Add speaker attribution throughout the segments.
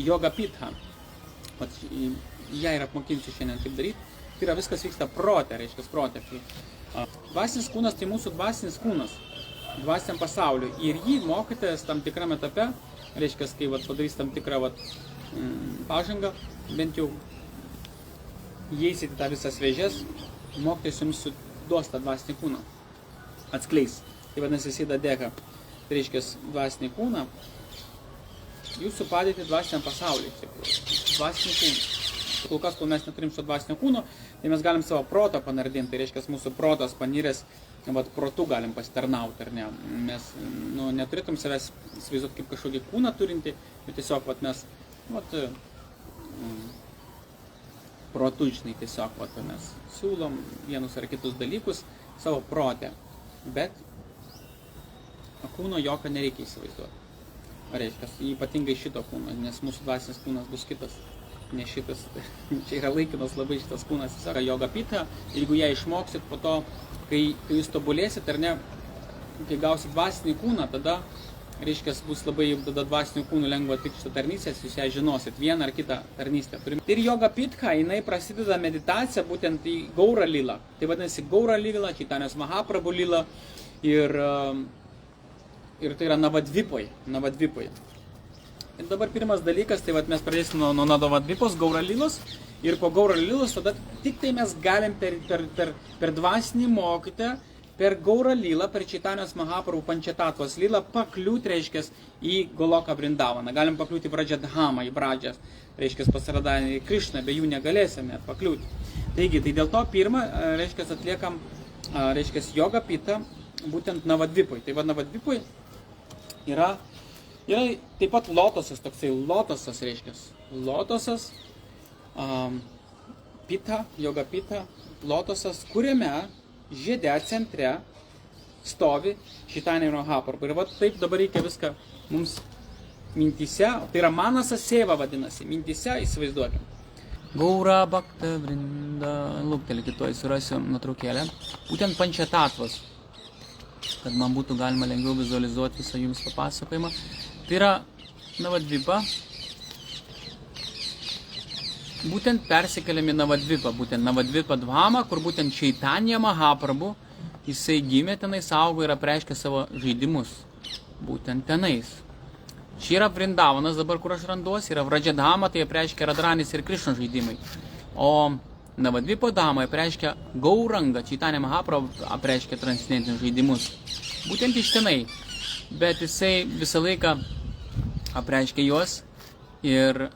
Speaker 1: joga pitha. Ją ir apmokinsiu šiandien kaip daryti. Tai yra viskas vyksta prote, reiškia prote. Dvasinis kūnas tai mūsų dvasinis kūnas, dvasiniam pasauliu. Ir jį mokytojas tam tikrame etape, reiškia, kai padarys tam tikrą pažangą, bent jau įeisit į tą visas vėžes, mokytojas jums duos tą dvasinį kūną, atskleis. Tai vadinasi, jisai dadėka, tai reiškia, dvasinį kūną, jūsų padėti dvasiniam pasauliui, dvasinį kūną. Kol kas, kol mes neturim šio dvasinio kūno, tai mes galim savo protą panardinti, tai reiškia, mūsų protas paniręs, protu galim pasitarnauti, ar ne. Mes neturėtum savęs įsivaizduoti kaip kažkokį kūną turinti, bet tiesiog mes protu, žinai, tiesiog mes siūlom vienus ar kitus dalykus savo protę, bet kūno jokio nereikia įsivaizduoti. Reiškia, ypatingai šito kūno, nes mūsų dvasinis kūnas bus kitas. Ne šitas, čia yra laikinas labai šitas kūnas, tiesiog joga pitha, jeigu ją išmoksit po to, kai jūs tobulėsit, ar ne, kai gausit dvasinį kūną, tada, reiškia, bus labai tada dvasinių kūnų lengva atlikti šitą tarnystės, jūs ją žinosit, vieną ar kitą tarnystę. Ir joga pitha, jinai prasideda meditacija būtent į Gaura lila, tai vadinasi Gaura lila, Čaitanijos Mahaprabhu lila, ir tai yra Navadvipoj. Ir dabar pirmas dalykas, tai mes pradėsim nuo Navadvipos, Gaura lilos, ir po Gaura lilos tada tik tai mes galim per dvasinį mokytą, per Gaura lilą, per Čaitanijos Mahaprabhu Pančatatvos lilą pakliūti, reiškia, į Goloką Vrindavaną. Galim pakliūti į Vrajadhamą, į Bradžas, reiškia, pas Radharani Krišną, be jų negalėsime pakliūti. Taigi, tai dėl to pirmą, reiškia, atliekam, reiškia, joga pitha, būtent Navadvipoj. Tai Navadvipoj yra taip pat lotosas, toksai lotosas, reiškia, lotosas, pitha, joga pitha, lotosas, kuriame žiede centre stovi Čaitanija Mahaprabhu. Ir taip dabar reikia viską mums mintyse, tai yra manasa seva vadinasi, mintyse įsivaizduokim. Gaura Bhakta Vrinda, lūptelį kitoj surasiu nuotraukėlę, būtent Pančatatvos, kad man būtų galima lengviau vizualizuoti visą jums papasakojimą. Tai yra Navadvipa, būtent persikeliami Navadvipa, būtent Navadvipa Dhama, kur būtent Čaitanija Mahaprabhu, jisai gimė tenais, augo ir apreiškė savo žaidimus, būtent tenais. Čia yra Vrindavanas, dabar kur aš randuosi, yra Vrajadhama, tai apreiškia Radharanis ir Krišnos žaidimai. O Navadvipo Dhama apreiškia Gauranga, Čaitanija Mahaprabhu apreiškia transcendentinius žaidimus. Būtent iš tenai, bet jisai visą laiką apreiškė juos ir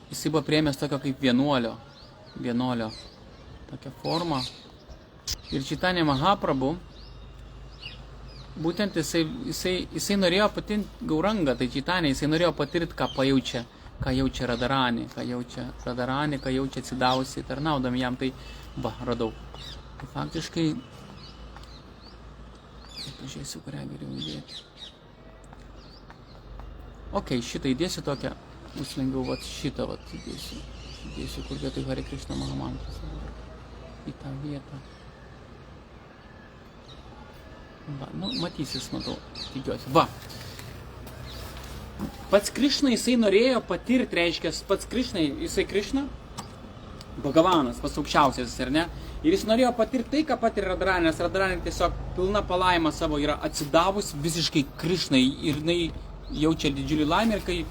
Speaker 1: jisai buvo priėmęs tokio kaip vienuolio tokią formą. Ir Čaitanija Mahaprabhu, būtent jisai norėjo patirti Gaurangą, tai Čaitanija, jisai norėjo patirti, ką jaučia Radharani, ką jaučia atsidavusi tarnaudami jam, tai radau. Tai faktiškai, pažiūrėsiu, kurią geriau įdėti. Ok, šitą įdėsiu tokią, bus lengviau, šitą įdėsiu, kur vietoj Hare Krishna Mahamantras, į tą vietą. Matysis, matau, tikiuosi. Pats Krišna, jisai norėjo patirti, reiškia, pats Krišna, jisai Krišna, Bhagavanas, pats aukščiausias, ar ne? Ir jis norėjo patirti tai, ką patiria Radharani, nes Radharani tiesiog pilna palaima savo yra atsidavus visiškai Krišnai ir jinai jaučia didžiulį laimę, ir kai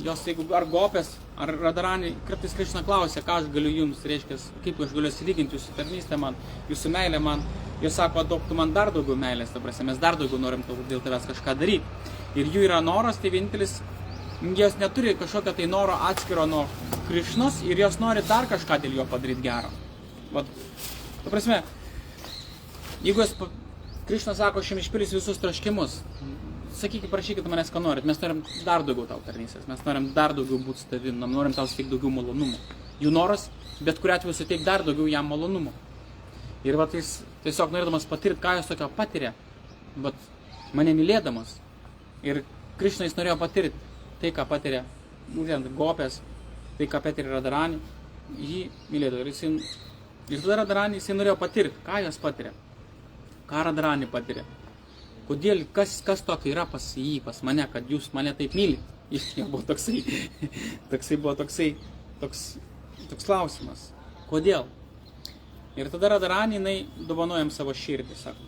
Speaker 1: jos, jeigu ar gopės, ar Radharani, kartais Krišna klausia, ką aš galiu jums, reiškia, kaip aš galiu atsilyginti jūsų tarnystę man, jūsų meilę man. Jos sako, tu man dar daugiau meilės, ta prasme, mes dar daugiau norim dėl tavęs kažką daryti. Ir jų yra noras, tai vienintelis, jos neturi kažkokio tai noro atskiro nuo Krišnos ir jos nori dar kažką dėl jo padaryti gero. Ta prasme, jeigu Krišna sako, aš jums išpildysiu visus troškimus, sakykit, prašykit manęs, ką norit, mes norim dar daugiau tau tarnystės, mes norim dar daugiau būti su tavim, norim tau suteikti daugiau malonumų. Jų noras, bet kuriuo atveju suteikti dar daugiau jam malonumų. Ir jis tiesiog norėdamas patirti, ką jos tokio patiria, bet mane mylėdamas. Ir Krišna jis norėjo patirti tai, ką patiria būtent gopės, tai, ką patiria Radharani, jį mylėdavo. Ir tada Radharani jisai norėjo patirti, ką jos patiria, ką Radharani patiria. Kodėl, kas tokio yra pas jį, pas mane, kad jūs mane taip mylit. Jau buvo toks klausimas. Kodėl? Ir tada Radharani, jinai dovanojam savo širdį, sako.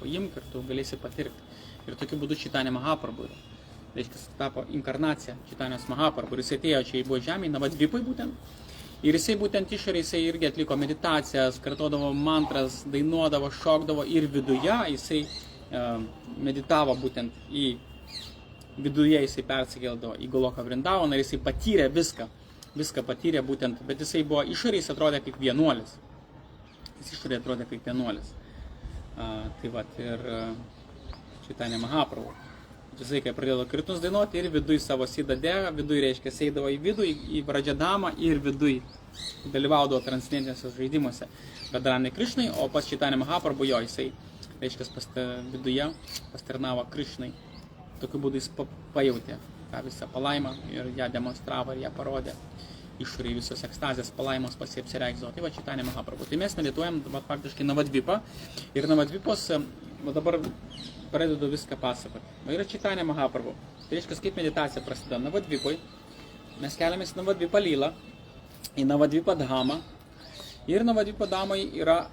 Speaker 1: Imk ir tu galėsi patirti. Ir tokiu būdu Chaitanya Mahaprabhu yra. Reiškia, tapo inkarnacija Chaitanyos Mahaprabhu. Ir jis atėjo čia į buvo žemę, Navadvipui būtent. Ir jisai būtent išorėje jisai irgi atliko meditacijas, kartodavo mantras, dainuodavo, šokdavo ir viduje jisai meditavo būtent viduje jisai persikeldavo į Goloką Vrindavaną ir jisai patyrė viską patyrė būtent, bet jisai buvo išorėje, jis atrodė kaip vienuolis. Tai vat ir Chaitanya Mahaprabhu. Jisai, kai pradėjo kirtnus dainuoti ir viduj savo sidadę, viduj reiškia, eidavo į vidų, į Vrajadamą ir viduj dalyvaudavo transcendentiniuose žaidimuose Radharani Krishnai, o pas Chaitanya Mahaprabhu jo, jisai, reiškia, viduje pastarnavo Krishnai. Tokiu būdu jis pajautė tą visą palaimą ir ją demonstravo ir ją parodė. Išorėje visos ekstazės palaimos apsireikšdavo. Tai va Chaitanya Mahaprabhu. Tai mes medituojam faktiškai Navadvipą ir Navadvipos dabar pradedu viską pasakoti. Yra Chaitanya Mahaprabhu. Tai reiškia, kaip meditacija prasideda Navadvipoj. Mes keliamės į Navadvipą Lylą, į Navadvipą Dhamą. Ir Navadvipo Dhamai yra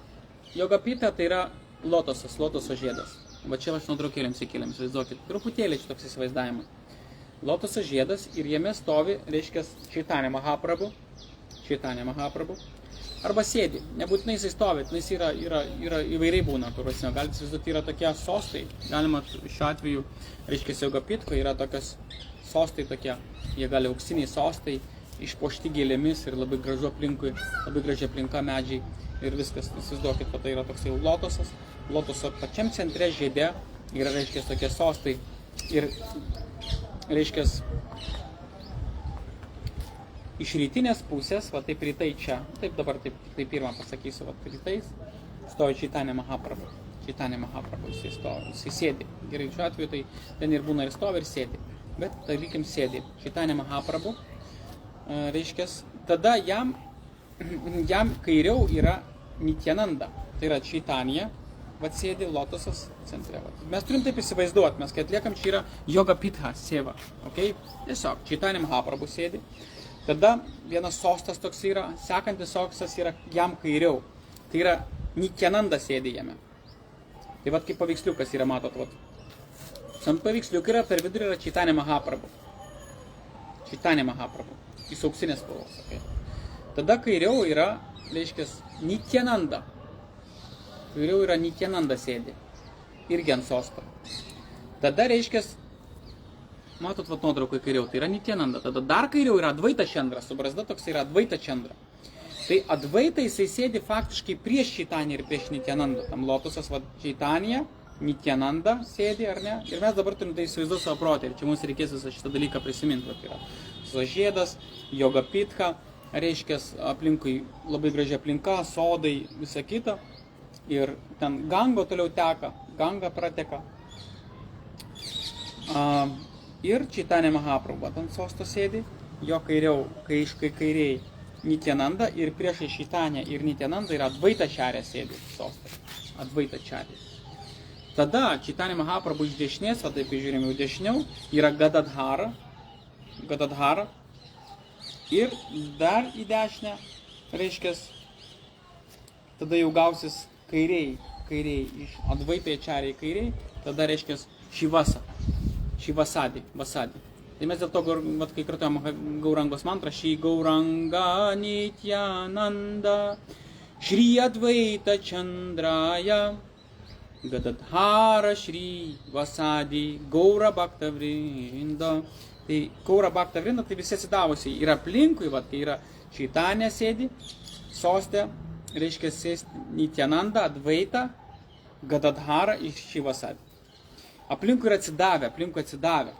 Speaker 1: Jogapita, tai yra lotoso žiedas. Va čia aš nuotraukėlėms įkėlėm, įsivaizduokit. Truputėlį čia toks įsivaizdavimas. Lotoso žiedas ir jame stovi, reiškia, Chaitanya Mahaprabhu, arba sėdi. Nebūtinai jisai stovi, jis yra įvairiai būna, kuriuose galite įsivaizduoti, yra tokie sostai. Galima šiuo atveju, reiškia, Jogapitkoje yra tokios sostai tokie, jie gali auksiniai sostai, išpuošti gėlėmis ir labai gražu aplinkui, labai graži aplinka, medžiai ir viskas. Įsivaizduokit, tai yra toksai lotosas. Lotoso pačiam centre žiede yra, reiškia, tokie sostai ir reiškia, iš rytinės pusės, va taip rytai čia, taip dabar taip pirmą pasakysiu, va rytais, stovi Chaitanya Mahaprabhu, jisai sėdi. Gerai, šiuo atveju tai ten ir būna ir stovi ir sėdi, bet tarykim sėdi. Chaitanya Mahaprabhu, reiškia, tada jam kairiau yra Nityananda, tai yra Chaitanya, va sėdi lotosas centre. Mes turim taip įsivaizduoti, mes kai atliekam, čia yra Jogapitha seva, okay? Tiesiog Chaitanya Mahaprabhu sėdi, tada vienas sostas toks yra, sekantis sostas yra jam kairiau, tai yra Nityananda sėdi jame. Tai vat kaip paveiksliukas yra, matot, vat. Ant paveiksliuk yra, per vidurį yra Chaitanya Mahaprabhu, jis auksinės spalvos, okay? Tada kairiau yra, reiškia, Nityananda sėdi, irgi ant sosto. Tada reiškia, matot, vat nuotraukai kairiau, tai yra Nityananda. Tada dar kairiau yra Advaita Chandra, subrasda toks yra Advaita Chandra. Tai Advaita jisai sėdi faktiškai prieš Chaitanya ir prieš Nityananda. Tam lotosas, vat Chaitanya, Nityananda sėdi, ar ne? Ir mes dabar turim tai įsivaizduoti savo protą. Ir čia mums reikės visą šitą dalyką prisiminti. Vat yra Sažėdas, Jogapitha, reiškia, aplinkui labai graži aplinka, sodai, visa kita. Ir ten Ganga toliau teka, Ganga prateka. Ir Chaitanya Mahaprabhu ant sosto sėdi, jo kairiai Nityananda ir priešai Chaitanya ir Nityananda yra Advaita Charya sėdi sostas. Advaita Charya. Tada Chaitanya Mahaprabhu iš dešinės, o taip žiūrime jau dešiniau, yra Gadadhara. Ir dar į dešinę, reiškia, tada jau gausis kairiai, iš Advaitai Charya kairiai, tada reiškia Vasadi. Tai mes dėl to, kai kartuojam Gaurangos mantrą, Šri Gauranga Nityananda, Šri Advaita Chandraya, Gadadhara Šri Vasadi, Gaura Bhakta Vrinda. Tai Gaura Bhakta Vrinda, tai visi atsidavusiai yra aplinkui, kai yra Chaitanya sėdi, soste, reiškia sėsti Nityananda, Advaita, Gadadhara ir Šri Vasadi. Aplinkui yra atsidavę.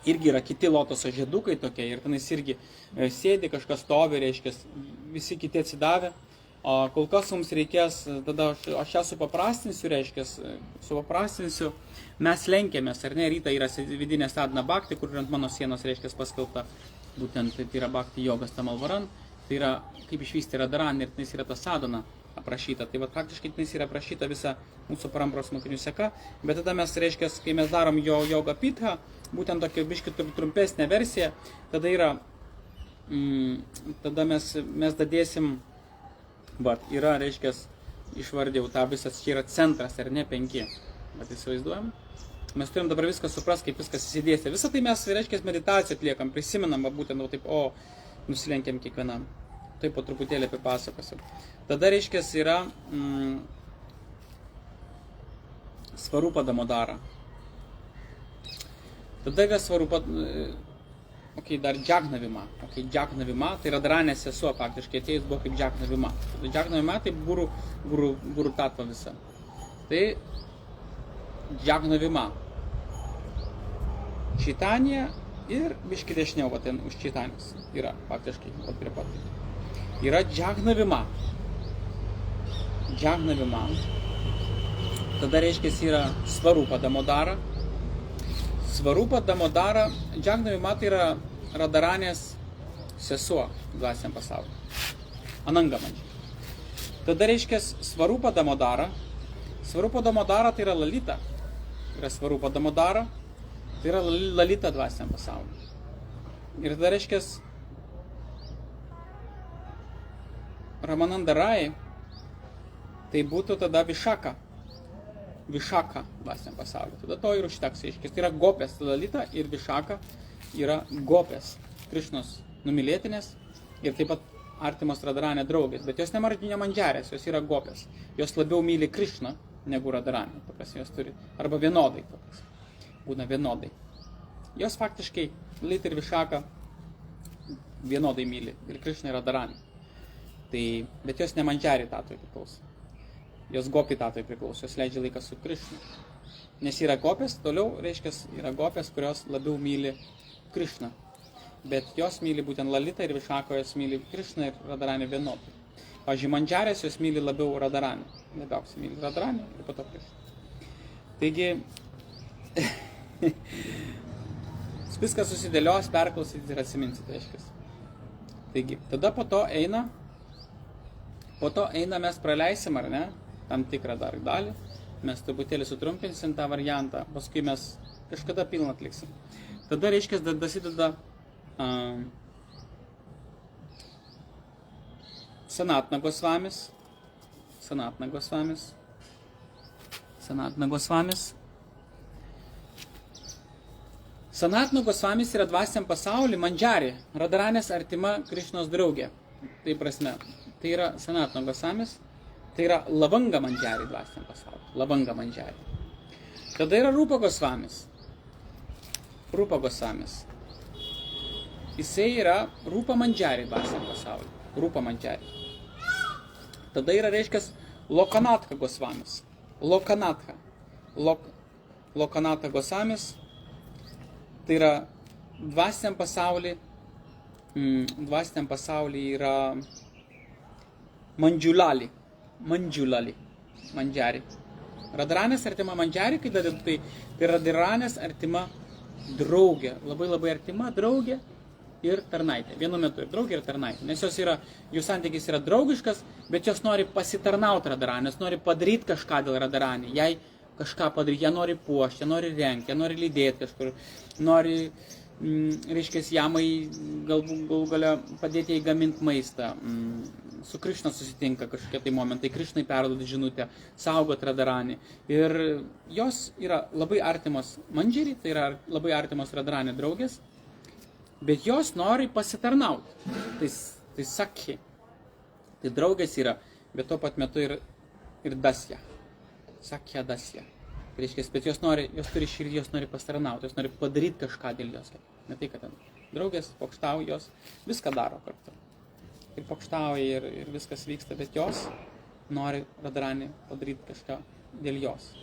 Speaker 1: Irgi yra kiti lotoso žiedukai tokie ir tenais irgi sėdi, kažkas stovi, reiškia, visi kiti atsidavę. O kol kas mums reikės, tada aš ją supaprastinsiu, reiškia, mes lenkiamės, ar ne, ryta yra vidinė sadhana bhakti, kur ant mano sienos, reiškia, paskelbta, būtent tai yra bhakti jogas tamalvaran, tai yra, kaip išvysti Radharani ir tenais yra ta sadhana. aprašyta. Tai va praktiškai tenais yra aprašyta visa mūsų parampros mokinių seka, bet tada mes, reiškia, kai mes darom joga pitha, būtent tokia biški trumpesnė versija, tada yra, tada mes dadėsim, va, yra, reiškia, išvardėjau tą visas, čia yra centras, ar ne 5, bet įsivaizduojam. Mes turim dabar viską supras, kaip viskas įsidėstė. Visą tai mes, reiškia, meditaciją atliekam, prisimenam, va, būtent, va, taip, nusilenkiam kiekvienam. Taip po truputėlį apipasakosiu. Tada, reiškia, yra svarupa damodara. Tada yra svarupa, dar džagnavima. Džagnavima, tai Radharanės sesuo faktiškai atėjus buvo kaip džagnavima. Džagnavima tai guru tatva visa. Tai džagnavima. Čaitanija ir biški dešiniau, va ten už Čaitanijos yra faktiškai, va prie pat. Yra džagnavima. Džagnavima. Tada reiškia yra svarupa damodara. Svarupa damodara, džagnavima tai yra Radharanės sesuo dvasiniam pasauliu. Anangamandži. Tada reiškia svarupa damodara. Svarupa damodara tai yra Lalita. Yra svarupa damodara. Tai yra Lalita dvasiniam pasauliu. Ir tada reiškia Ramanandarai, tai būtų tada Višaka. Višaka dvasiniam pasauliu. Tada to ir užteks. Tai yra gopės. Lalita ir Višaka yra gopės. Krišnos numylėtinės ir taip pat artimos Radharanė draugės. Bet jos nemandžiarės, jos yra gopės. Jos labiau myli Krišną negu Radharanė. Jos turi. Arba vienodai. Būna vienodai. Jos faktiškai Lalita ir Višaka vienodai myli. Ir Krišną ir Radharanė. Tai, bet jos nemandžiari tatoj priklauso. Jos gopi tatoj priklauso, jos leidžia laiką su Krišnu. Nes yra gopės, toliau, reiškia, yra gopės, kurios labiau myli Krišną. Bet jos myli būtent Lalita ir Višako, jos myli Krišną ir Radharanę vienodai. Pavyzdžiui, mandžiarės jos myli labiau Radharanę. Labiausiai myli Radharanę ir po to Krišną. Taigi, viskas susidėlios, perklausyt ir atsiminsit, reiškia. Taigi, tada po to eina mes praleisim, ar ne, tam tikrą dar dalį, mes truputėlį sutrumpinsim tą variantą, paskui mes kažkada pilną atliksim. Tada, reiškia, dasideda Sanatana Gosvamis. Sanatana Gosvamis yra dvasiniam pasauly mandžiari, Radharanės artima Krišnos draugė. Tai prasme, tai yra Sanatana Gosvamis, tai yra Lavanga mandžiari dvasiniam pasauly. Lavanga mandžiari. Tada yra Rupa Gosvamis. Jisai yra Rupa mandžiari dvasiniam pasauly. Rupa mandžiari. Tada yra, reiškia, Lokanatha Gosvamis. Lokanatha Gosvamis. Tai yra dvasiniam pasauly yra Mandžiulali, mandžiari. Radharanės artima mandžiari, tai Radharanės artima draugė, labai artima draugė ir tarnaitė. Vienu metu ir draugė ir tarnaitė. Nes jų santykis yra draugiškas, bet jos nori pasitarnauti Radharanės, nori padaryti kažką dėl Radharanė. Jei kažką padaryti, jie nori puošti, jie nori rengti, jie nori lydėti kažkur, nori, reiškia, jamai galbūt galia padėti jai gaminti maistą. Su Krišna susitinka kažkokie tai momentai, Krišnai perduoda žinutę, saugot Radharanį. Ir jos yra labai artimos mandžiari, tai yra labai artimos Radharanė draugės, bet jos nori pasitarnauti. Tai sakhi. Tai draugės yra, bet tuo pat metu ir dasya. Sakya dasya. Tai reiškia, bet jos turi širdį, jos nori pasitarnauti, jos nori padaryti kažką dėl jos. Ne tai, kad ten draugės, pokštauja, jos viską daro kartu. Ir pokštauja ir viskas vyksta, bet jos nori Radharanį padaryti kažką dėl jos.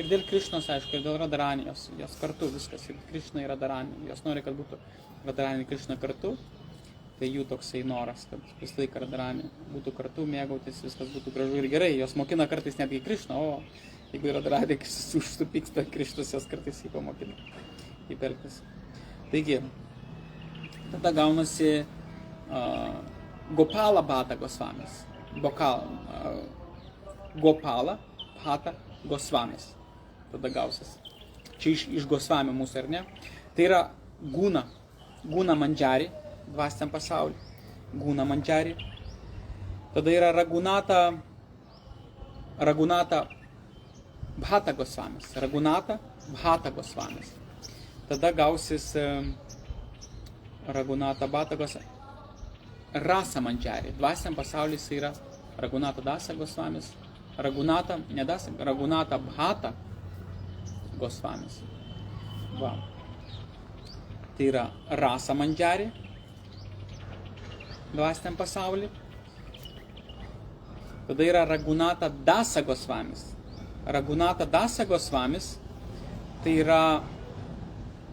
Speaker 1: Ir dėl Krišnos, aišku, ir dėl Radharanį, jos kartu viskas, ir Krišna ir Radharanį. Jos nori, kad būtų Radharanį ir Krišna kartu, tai jų toksai noras, kad visą laiką Radharanį būtų kartu, mėgautis, viskas būtų gražu ir gerai. Jos mokina kartais netgi Krišną, o jeigu Radharanį užsupyksta Krišnas, jos kartais jį pamokina, kaip elgtis. Taigi, tada gaunasi Gopala Bhata Gosvamis. Gopala Bhata Gosvamis. Tada gausis. Čia iš Gosvami mūsų, ar ne? Tai yra Guna Mandžari, dvasiniam pasauliu. Guna Mandžari. Tada yra Ragunata Bhata Gosvamis. Ragunata Bhata Gosvamis. Tada gausis Ragunata Bhata Gosvamis. Rasa Mandžari. Dvasiniam pasaulis yra Ragunata Dasa Gosvamis. Ragunata Bhata Gosvamis. Va. Tai yra Rasa Mandžari. Dvasiniam pasauliu. Tada yra Ragunata Dasa Gosvamis. Ragunata Dasa Gosvamis, tai yra,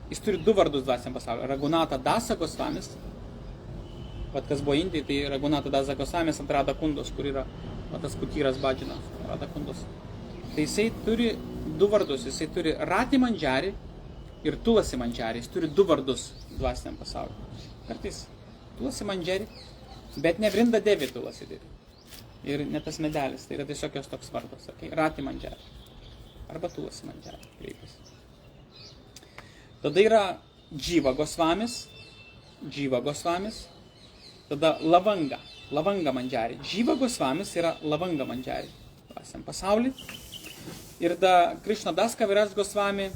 Speaker 1: jis turi du vardus dvasiniam pasauliu. Ragunata Dasa Gosvamis, vat kas buvo Indijai, tai Ragunata Dasa Gosvamis ant Radha Kundos, kur yra tas Kutyras Badžinas, Radha Kundos. Tai jisai turi du vardus, jisai turi Rati Mandžari ir Tulasi Mandžari, jis turi du vardus dvasiniam pasauliu. Kartais Tulasi Mandžari, bet ne Vrinda Devi Tulasi Devi. Ir ne tas medelis, tai yra tiesiog jos toks vardas, okay? Rati Mandžari. Arba Tulasi Mandžari, kreipiasi. Tada yra Dživa Gosvamis. Tada Lavanga Mandžari. Dživa Gosvamis yra Lavanga Mandžari. Dvasiniam pasaulį. Ir da Krishnadas Kaviraj Gosvami,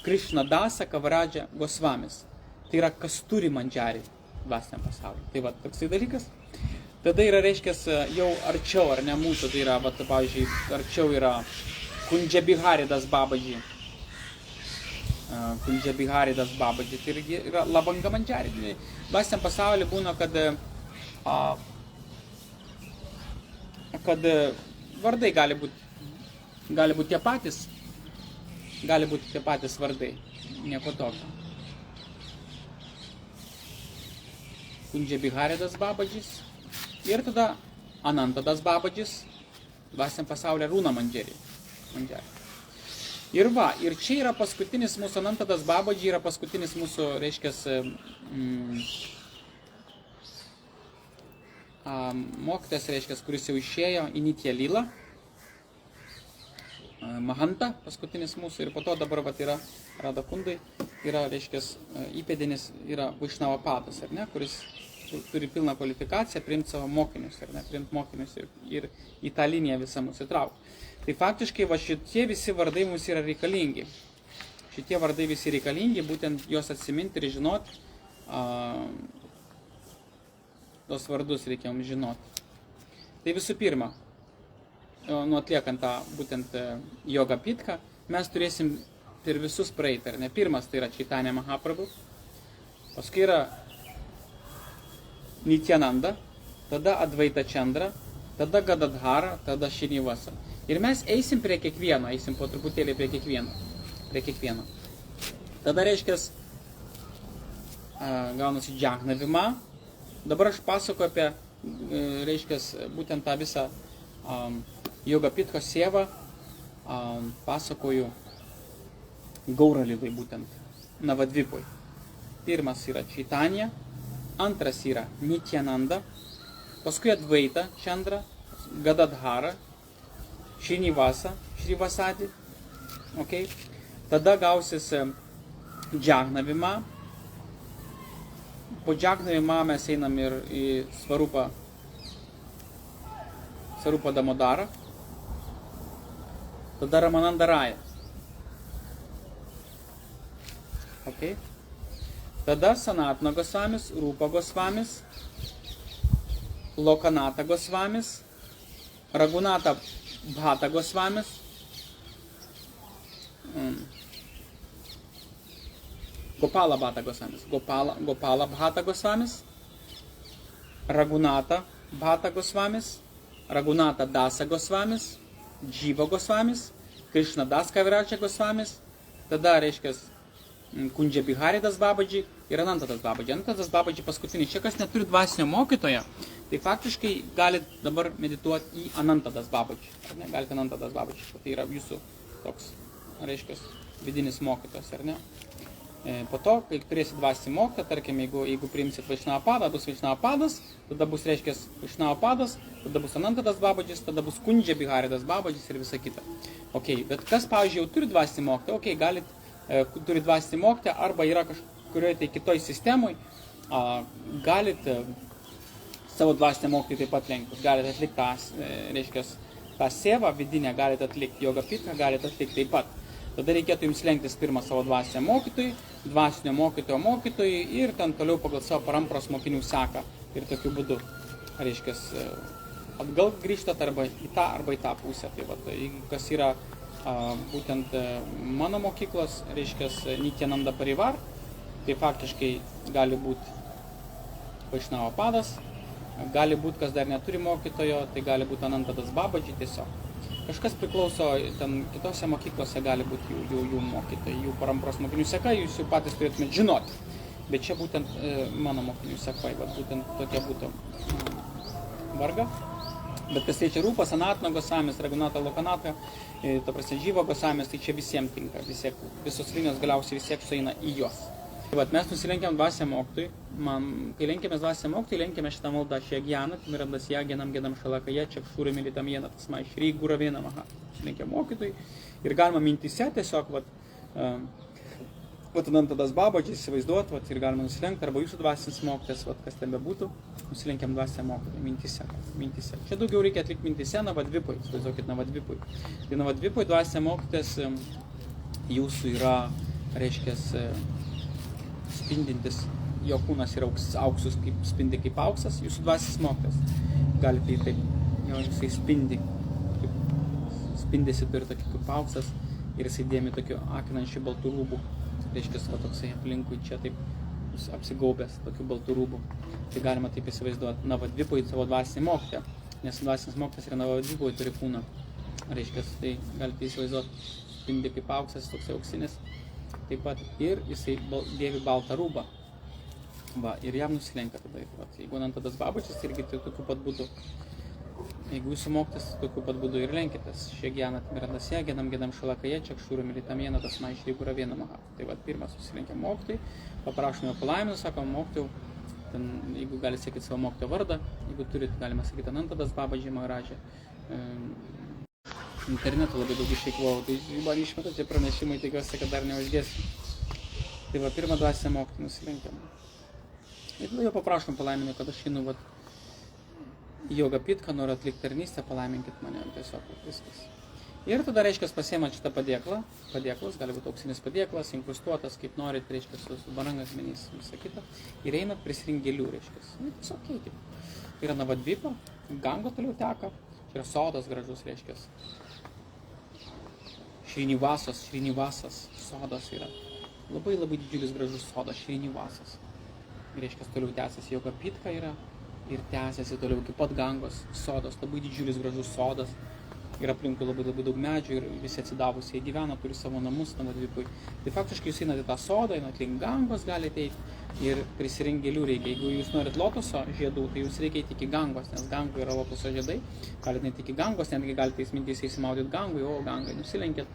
Speaker 1: Krishnadasa Kaviradža Gosvamis. Tai yra Kasturi Mandžari dvasiniam pasauliu. Tai va, toksai dalykas. Tada yra, reiškia, jau arčiau, ar ne mūsų, tai yra, vat, pavyzdžiui, arčiau yra Kunjabiharidas Babaji. Kunjabiharidas Babaji, tai irgi yra Lavanga Mandžari. Dvasiniam pasaulyje būna, kad vardai gali būti tie patys. Gali būti tie patys vardai. Nieko tokio. Kunjabiharidas Babajis. Ir tada Anantadas Babadžis, dvasiniam pasaulyje Rūna Mandžari. Ir va, ir čia yra paskutinis mūsų Anantadas Babadži, yra paskutinis mūsų, reiškia, mokytas, reiškia, kuris jau išėjo į Nitya Lila. Mahanta, paskutinis mūsų, ir po to dabar vat, yra Radha Kundai, yra, reiškia, įpėdinis, yra Vaišnava Padas, ar ne, kuris turi pilną kvalifikaciją, priimti savo mokinius, ar ne, priimti mokinius ir į tą liniją visą mūsų įtraukti. Tai faktiškai va, šitie visi vardai mums yra reikalingi. Šitie vardai visi reikalingi, būtent juos atsiminti ir žinoti. Tos vardus reikia mums žinoti. Tai visų pirma, atliekant tą būtent Yoga Pitką, mes turėsim per visus praeiti, ar ne? Pirmas tai yra Chaitanya Mahaprabhu, paskui yra Nityananda, tada Advaita Chandra, tada Gadadhara, tada Srinivasa. Ir mes eisim prie kiekvieno, eisim po truputėlį prie kiekvieno. Tada reiškia, gaunasi Džagnavima. Dabar aš pasakoju apie, reiškia, būtent tą visą Yoga Pitko sėvą, pasakoju Gauralilai būtent, Navadvipoj. Pirmas yra Chaitanya, antras yra Nityananda, paskui Advaita Chandra, Gadadhara, Srinivasa, Srivasadi, okay. Tada gausis Džagnavima, po Džagnavima mes einam ir į Svarupa Damodarą, tada Ramananda Raya. Okay. Tada Sanatana Gosvamis, Rupa Gosvamis, Lokanata Gosvamis, Ragunata Bhata Gosvamis, Gopala Bhata Gosvamis, Gopala Bhata Gosvamis, Ragunata Bhata Gosvamis, Ragunata Dasa Gosvamis, Dživa Gosvamis, Krishnadas Kaviraja Gosvamis, tada reiškia Kunjabiharidas Babadži ir Anantadas Babadži. Anantadas Babadži paskutinis. Čia kas neturi dvasinio mokytojo, tai faktiškai galite dabar medituoti į Anantadas Babadži. Ar ne? Galite Anantadas Babadži. Tai yra jūsų toks, reiškia, vidinis mokytojas, ar ne? Po to, kai turėsi dvasinį mokytoją, tarkim, jeigu priimsit Vaišnavapadą, bus Vaišnavapadas, tada bus, reiškia, Vaišnavapadas, tada bus Anantadas Babadžis, tada bus Kundžia Biharidas Babadžis ir visa kita. Okay, bet kas, pavyzdžiui, jau turi dvasinį mokytoją, turi dvasinį mokytoją arba yra kažkurioje tai kitoj sistemoje, galit savo dvasinį mokytoją taip pat lenktis, galit atlikti tą, reiškia, tą sevą vidinę, galit atlikti Yoga Pitką, galit atlikti taip pat. Tada reikėtų jums lenktis pirmą savo dvasinio mokytojo mokytojui ir ten toliau pagal savo parampros mokinių seką. Ir tokiu būdu, reiškia, atgal grįžtat arba į tą pusę. Tai va, kas yra būtent mano mokyklos, reiškia, Nityananda Parivar, tai faktiškai gali būti Vaišnavapadas, gali būti, kas dar neturi mokytojo, tai gali būti Anantadas Babadži tiesiog. Kažkas priklauso, ten kitose mokyklose gali būti jų mokytojai, jų parampros mokinių seka, jūs jau patys turėtumėte žinoti. Bet čia būtent mano mokinių sekai, būtent tokia būtų varga. Bet kas liečia Rūpas, Sanatana Gosamis, Raghunata Lokanata, to prasme Dživa Gosamis, tai čia visiems tinka, visos linijos galiausiai vis tiek sueina į juos. Mes nusilenkiam dvasiam mokytojui, kai lenkėmės dvasiam mokytojui, lenkėme šitą maldą Šiagjaną, Mirandas Jagianam, Gedam Šalakaje, Čakšūrė Militam Jena, Tasmai Šry Guravėna Maha. Nusilenkiam mokytojui ir galima mintise tiesiog, Anantadas Babadžis įsivaizduot, ir galima nusilenkti, arba jūsų dvasinis mokytojas, kas ten bebūtų, nusilenkiam dvasiam mokytojui, mintise. Čia daugiau reikia atlikti mintise Navadvipui, įsivaizduokit Navadvipui. Tai Navadvipui dvasiam mokytojas jūsų yra, reiškia, spindintis, jo kūnas yra auksus, spindi kaip auksas, jūsų dvasis mokytojas. Galite taip, jo jisai spindėsi turi tokį kaip auksas ir jisai dėmi tokių akinančių baltų rūbų. Reiškia, toksai aplinkui čia taip apsigaubęs tokių baltų rūbų. Tai galima taip įsivaizduoti Navadvipui savo dvasinį mokytoją, nes dvasinis mokytojas yra Navadvipui turi kūną. Reiškia, tai galite įsivaizduoti, spindi kaip auksas, toksai auksinis. Taip pat ir jisai dėvi baltą rūbą. Ir jam nusilenka tada. Jeigu Anantadas Babadžis, irgi tai tokiu pat būdu. Jeigu jūsų mokytas, tokiu pat būdu ir lenkitės. Šiagjanat Mirandas Jagianam, Gedam Šalakaje, Čakšūrė Militam Jena, Tasmai Šry Guravėna Maha. Tai pirmas susilenkiam mokytojui, paprašome palaimino, sakom mokytojau, jeigu gali sakyti savo mokytojo vardą, jeigu turit, galima sakyti Anantadas Babadži Maharažė. Internetu labai daug išeikvojau, tai man išmeta čia pranešimai, tikiuosi, kad dar neuždėsiu. Tai pirmą dvasią mokytojų nusilenkiam. Ir tada jau paprašom palaimino, kad aš einu į Yoga Pitką, noriu atlikti tarnystę, palaiminkit mane, tiesiog viskas. Ir tada, reiškia, pasiėmat šitą padėklas, gali būti auksinis padėklas, inkrustuotas, kaip norit, reiškia, su barangakmeniais, visą kitą. Ir einat prisirink gėlių, reiškia. Tiesiog keitip. Yra Navadvipa, Gango toliau teka, čia yra sodas gražus, reiškia. Šrinivasas sodas yra. Labai didžiulis gražus sodas, Šrinivasas. Reiškia, toliau tęsiasi Yoga Pitka yra ir tęsiasi toliau iki pat Gangos sodas, labai didžiulis gražus sodas. Ir aplinkui labai daug medžių ir visi atsidavusiai gyvena, turi savo namus Navadvipui. Tai faktiškai jūs einate tą sodą, einate link Gangos, galite eiti ir prisirinkti gėlių reikia. Jeigu jūs norit lotoso žiedų, tai jūs reikia eiti iki Gangos, nes Gangoje yra lotoso žiedai. Galite eiti iki Gangos, netgi galite mintyse įsimaudyti Gangoje, o Gangoje nusilenkėt,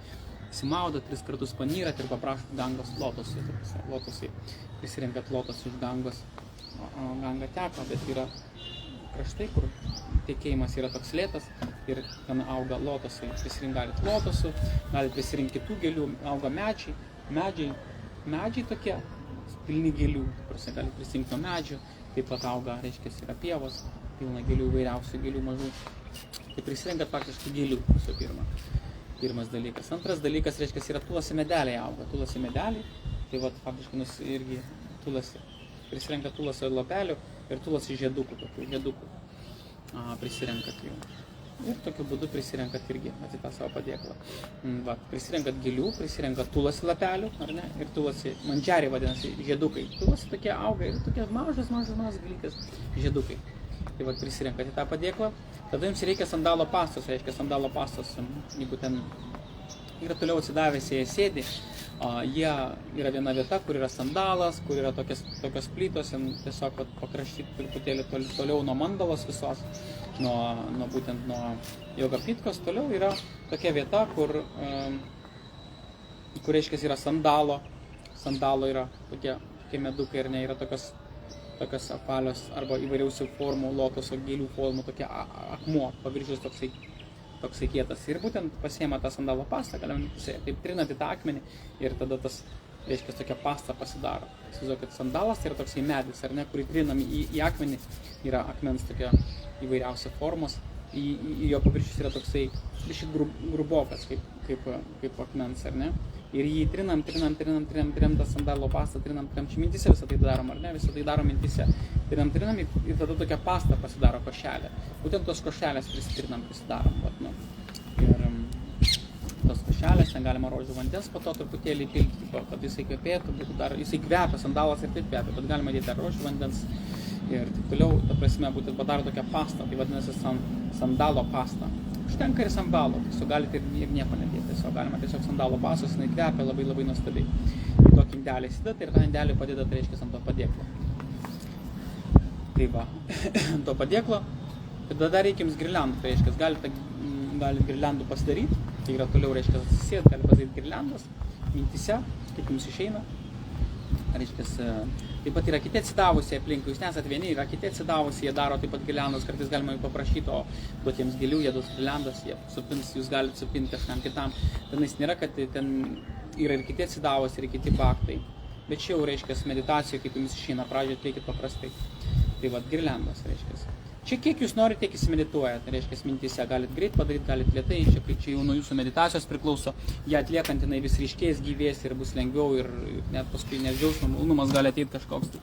Speaker 1: įsimaudat 3 kartus panyrat ir paprašot Gangos lotosui. Lotosai prisirinkat lotosų iš Gangos. Ganga teka, bet yra kraštai, kur tekėjimas yra toks lėtas ir ten auga lotosai. Prisirink galite lotosų, galite prisirinkti kitų gėlių, auga medžiai tokie, pilni gėlių, kuriuose galite prisirinkti nuo medžių, taip pat auga, reiškia, yra pievos, pilna gėlių, įvairiausių gėlių mažų. Tai prisirinkat faktiškai gėlių visų pirma. Pirmas dalykas. Antras dalykas, reiškia, yra tulasi medeliai auga, tulasi medeliai, tai faktiškai irgi tulasi. Prisirenka tulasi lapelių ir tulasi žiedukų, tokių žiedukų prisirenkat jų. Ir tokiu būdu prisirenkat irgi tą savo padėklą. Prisirenkat gėlių, prisirenkat tulasi lapelių, ar ne? Ir tulasi mandžiariai vadinasi žiedukai. Tulasi tokie auga ir tokie mažas dalykas žiedukai. Tai prisirenkat į tą padėklą. Tada jums reikia sandalo pastos, reiškia sandalo pastos, jeigu ten yra toliau atsidavęs, jie sėdi. Jie yra viena vieta, kur yra sandalas, kur yra tokios plytos, tiesiog pakraštyti truputėlį toliau nuo mandalos visos, būtent nuo Yoga Pitkos, toliau yra tokia vieta, kur reiškia yra sandalo yra tokie medukai ir ne, yra tokios apvalios arba įvairiausių formų, lotoso gėlių formų, tokia akmuo, paviršius toksai kietas. Ir būtent pasiema tą sandalo pastą, galima taip trinat į tą akmenį ir tada tas, reiškia, tokia pasta pasidaro. Įsivaizduokit, sandalas tai yra toksai medis, ar ne, kurį trinam į akmenį, yra akmens tokia įvairiausia formos, į jo paviršius yra toksai grubokas, kaip akmens, ar ne. Ir jį trinam tą sandalo pastą, trinam, čia mintyse visą tai darom, ar ne, visą tai darom mintyse. Trinam ir tada tokia pasta pasidaro košelė. Būtent tos košelės prisidarom, vat, nu. Ir tos košelės, ten galima rožių vandens po to truputėlį pilti, kad jisai kvepėtų, jisai kvepia, sandalas ir taip kvepia, bet galima dėti rožių vandens ir taip toliau, ta prasme, būtent padaro tokią pastą, tai vadinasi sandalo pasta. Užtenka ir sandalo, tiesiog galite ir nieko nedėti, tiesiog galima tiesiog sandalo pastos, jinai kvepia labai labai nuostabiai. Ir tokį indelį įsidėt ir tą indelį padėdat, reiškia, ant to padėklo. Tai va, ant to padėklo. Ir tada reikia jums girliandų, tai reiškia, galite girliandų pasidaryti, tai yra toliau, reiškia, susėt, galite pasidaryti girliandas, mintyse, kaip jums išeina. Reiškia, taip pat yra kiti atsidavusi aplinkui, jūs nesat vieni, yra kiti atsidavusi, jie daro taip pat girliandas, kartais galima jų paprašyti, o duoti jiems gėlių, jie duos girliandas, jie supins, jūs galite supinti kažkam kitam. Tenais nėra, kad ten yra ir kiti atsidavusi, ir kiti baktai. Bet čia jau, reiškia, meditacijoje, kaip jums išeina, pradžioje atlikit paprastai. Tai vat, girliandas, reiškia. Čia kiek jūs norite, tiek įsimedituojat, tai reiškia, mintyse galit greit padaryti, galit lėtai, čia jau nuo jūsų meditacijos priklauso, ją atliekant jinai vis ryškės, gyvės ir bus lengviau ir net paskui net džiaugsmo, malonumas gali ateiti kažkoks.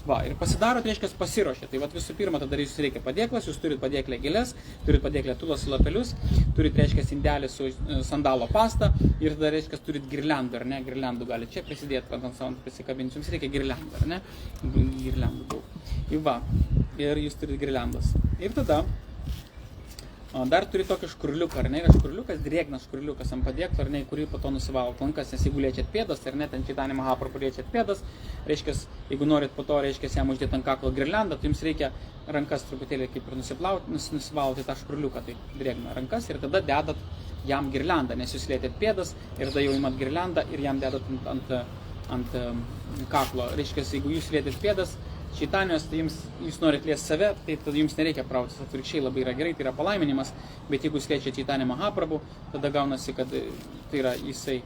Speaker 1: Va, ir pasidarot, reiškia, pasiruošė. Tai vat, visų pirma, tada jūs reikia padėklas, jūs turit padėklę gėlės, turit padėklę tulos lapelius, turit, reiškia, indelį su sandalo pasta ir tada, reiškia, turit girliandų, ar ne, girliandų galite čia prisidėti, ant savo prisikabinti, jums reikia girliandų, ar ne, girliandų daug. Ir va, ir jūs turit girliandas. Ir tada dar turi tokį škurliuką, ar ne, yra škurliukas, drėgnas škurliukas ant padėklo, ar ne, kurį po to nusivalot rankas, nes jeigu liečiat pėdas, ar ne, ten Čaitanija Mahaprabhu liečiat pėdas, reiškia, jeigu norit po to, reiškia, jam uždėti ant kaklo girliandą, tai jums reikia rankas truputėlį kaip ir nusivaloti tą škurliuką, tai drėgna rankas ir tada dedat jam girliandą, nes jūs lietėt pėdas ir tada jau imat girliandą ir jam dedat ant kaklo, reiškia, jeigu jūs lietėt pėdas, Čaitanijos, tai jūs norit liesti save, tai tada jums nereikia prautis, atvirkščiai labai yra gerai, tai yra palaiminimas, bet jeigu jūs liečiate Čaitanija Mahaprabhu, tada gaunasi, kad tai yra jisai,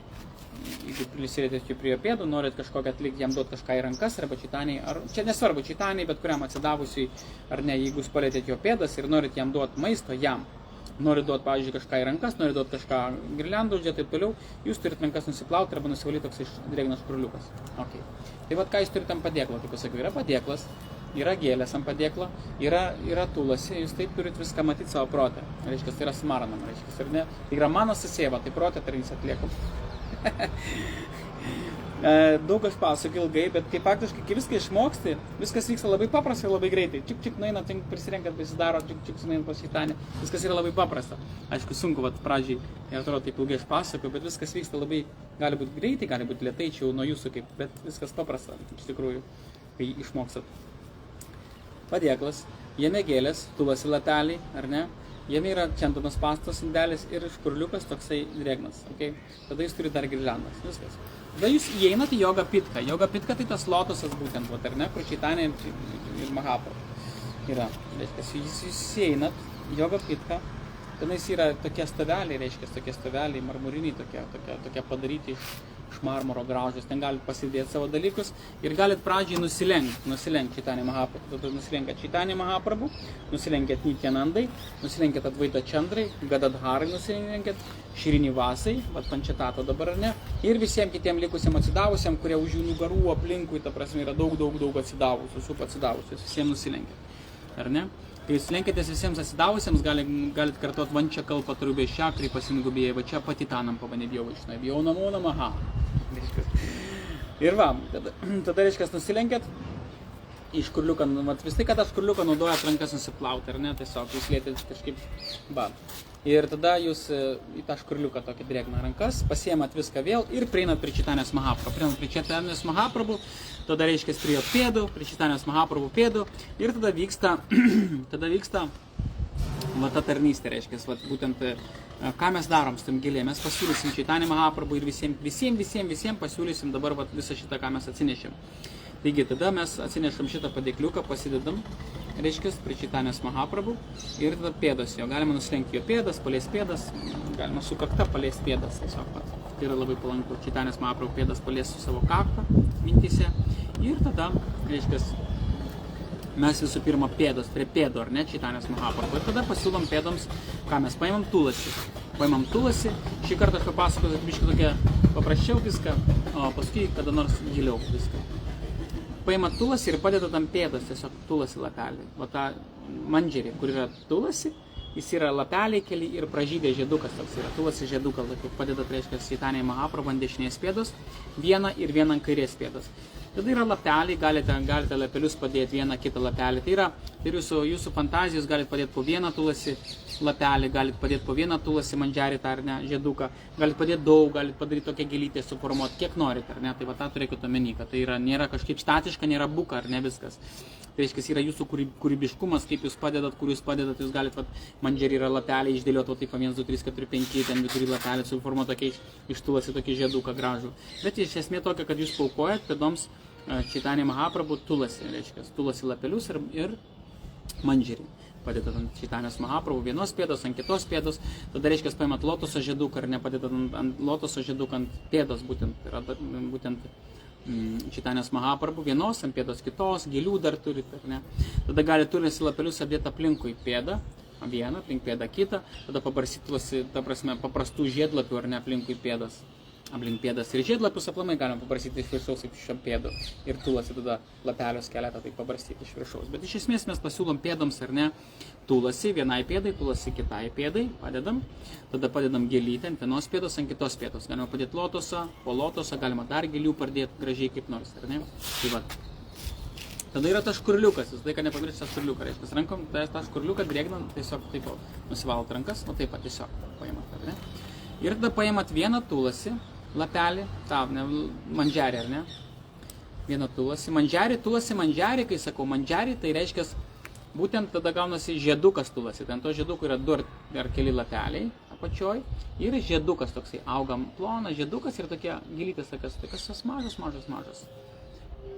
Speaker 1: jeigu prisilietėte prie jo pėdų, norit kažkokią atlikti, jam duoti kažką į rankas, arba Čaitanijai, ar čia nesvarbu, Čaitanijai, bet kuriam atsidavusiui, ar ne, jeigu jūs palietėte jo pėdas ir norit jam duoti maisto, jam, norit duoti, pavyzdžiui, kažką į rankas, norit duoti kažką girliandų uždėti, taip toliau, jūs turit rankas nusiplauti arba nusivalyti toks drėgnas škurliukas. Okay. Tai vat ką jūs turite ant padėklo, kaip pasakiau, yra padėklas, yra gėlės ant padėklo, yra tulasi, jūs taip turit viską matyti savo protę. Reiškia, tai yra smaranama, reiškia, ir ne, tai yra mano susėva, tai protė tai jis atliekam. Daug aš pasakoju ilgai, bet kai faktiškai, kai viską išmoksti, viskas vyksta labai paprastai ir labai greitai. Čik nueina, prisirenkat, prisidaro, čik nueina pas Čaitanį. Viskas yra labai paprasta. Aišku, sunku, vat pradžiai, atrodo, taip ilgai aš pasakoju, bet viskas vyksta labai, gali būti greitai, gali būti lėtai, čia jau nuo jūsų kaip, bet viskas paprasta, iš tikrųjų, kai išmokstat. Padėklas, jame gėlės, tulasi lateliai, ar ne? Jame yra čentonas pastos indelis ir škurliukas toksai drėgnas, okay? Tada jūs turite dar girliandas, viskas. Tada jūs įeinat į Yoga Pitka. Yoga Pitka tai tas lotosas būtent, ar ne, kur Čaitanija ir Mahaprabhu yra. Reiškia, jūs įeinat į Yoga Pitka, tenais yra tokie stoveliai, reiškia, tokie stoveliai marmuriniai, tokie padaryti iš marmuro gražus. Ten galite pasidėti savo dalykus ir galite pradžiai nusilenkti Čaitanija Mahaprabhu. Tada nusilenkat Čaitanija Mahaprabhu, nusilenkat Nityanandai, nusilenkat Advaita Chandrai, Gadadharai nusilenkat, Šrinivasai, vat Pančetato dabar, ar ne, ir visiems kitiems likusiems atsidavusiam, kurie už jų nugarų aplinkui, ta prasme, yra daug atsidavusių, visiems nusilenkat, ar ne? Kai jūs lenkėtės visiems atsidavusiems, galit kartuoti vančia kalpa trubė šakri pasimgubėje, va čia patitanam pavanėdėjo vaišnai, jau namo namaha. Ir va, tada reiškia, nusilenkėt į škurliuką, vis tai, kad tą škurliuką naudojat rankas nusiplauti, ar ne, tiesiog jūs lietėt kažkaip, va. Ir tada jūs į tą škurliuką tokį drėgną rankas, pasiemat viską vėl ir prieinat prie Čaitanijos Mahaprabhu. Prieinat prie Čaitanijos Mahaprabhu, tada reiškia prie jo pėdų, prie Čaitanijos Mahaprabhu pėdų ir tada vyksta Va ta tarnystė reiškia, va, būtent ką mes darom su tam gėlėm, mes pasiūlysim Čaitanija Mahaprabhu ir visiems pasiūlysim dabar va, visą šitą, ką mes atsinešėm. Taigi tada mes atsinešam šitą padėkliuką, pasidedam, reiškia, prie Čaitanijos Mahaprabhu ir tada pėdas jo, galima nusilenkti jo pėdas, palies pėdas, galima su kakta palies pėdas, tiesiog pat. Tai yra labai palanku, Čaitanijos Mahaprabhu pėdas palies su savo kaktą mintyse ir tada, reiškia, mes visų pirma pėdos, prie pėdo, ar ne, Čaitanijos Mahaprabhu. Ir tada pasiūlom pėdoms, ką mes paimam tulasi. Paimam tulasi, šį kartą aš papasakosiu, biškai tokia paprasčiau viską, o paskui kada nors giliau viską. Paimat tulasi ir padeda tam pėdos, tiesiog tulasi lapelį. O tą mandžerį, kur yra tulasi, jis yra lapeliai keli ir pražydė žiedukas toks yra. Tulasi žiedukas, padeda, reiškia, Čaitanijai Mahaprabhu ant dešinės pėdos, vieną ir vieną ant kairės pėdos. Tada yra lapeliai, galite lapelius padėti vieną kitą lapelį. Tai yra jūsų fantazijos, galite padėti po vieną tulasi lapelį, galite padėti po vieną tulasi mandžerį, ar ne, žieduką, galite padėti daug, galite padaryti tokią gėlytę, suformuoti, kiek norite, ar ne, tai va tą turėkite omeny, kad tai yra, nėra kažkaip statiška, nėra buka, ar ne viskas. Tai reiškia, yra jūsų kūrybiškumas, kaip jūs padedat, kur jūs padedat, jūs galite, mandžerį yra lapeliai išdėlioti, o taip 1, 2, 3, 4, 5, ten vidury lapelį suformuoti tokiais, ištulasi tokį žieduką gražų. Bet iš esmė tokia, kad jūs paukojat pėdoms Čaitanija Mahaprabhu tulasi, reiškia, tulasi lapelius ir mandžerį. Padedat ant Čaitanijos Mahaprabhu vienos pėdos, ant kitos pėdos, tada reiškia, paimat lotoso žieduką ar nepadedat ant lotoso žieduką ant pėdos, būtent Čaitanijos Mahaprabhu vienos, ant pėdos kitos, gėlių dar turite, ar ne. Tada gali tulasi lapelius abdėti aplinkui pėdą, vieną, aplink pėdą kitą, tada pabarstytuosi, ta prasme, paprastų žiedlapių ar ne aplinkui pėdas. Aplink pėdas ir žiedlapius aplamai galim pabarstyti iš viršaus iš šio pėdų ir tulasi tada lapelius keletą tai pabarstyti iš viršaus. Bet iš esmės mes pasiūlom pėdoms ar ne tulasi vienai pėdai, tulasi kitai pėdai, padedam, tada padedam gėlytę ant vienos pėdos, ant kitos pėdos. Galima padėti lotosą, po lotosą galima dar gėlių pradėti gražiai kaip nors, ar ne? Tai va. Tada yra tas škurliukas, jūs laiką nepamiršti tą škurliuką, reiškia, rankom tą škurliuką drėgnant, tiesiog taip nusivalot rankas, o taip pat tiesiog paimat, ar ne? Ir tada paimat vieną tulasi, lapelį, tą mandžerį, ar ne? Vieną tulasi, mandžerį, kai sakau mandžerį, tai reiškia, būtent tada gaunasi žiedukas tulasi, ten to žiedukų yra 2 ar keli lapeliai apačioj ir žiedukas toksai, augam plonas žiedukas ir tokie gėlytės, tokios mažas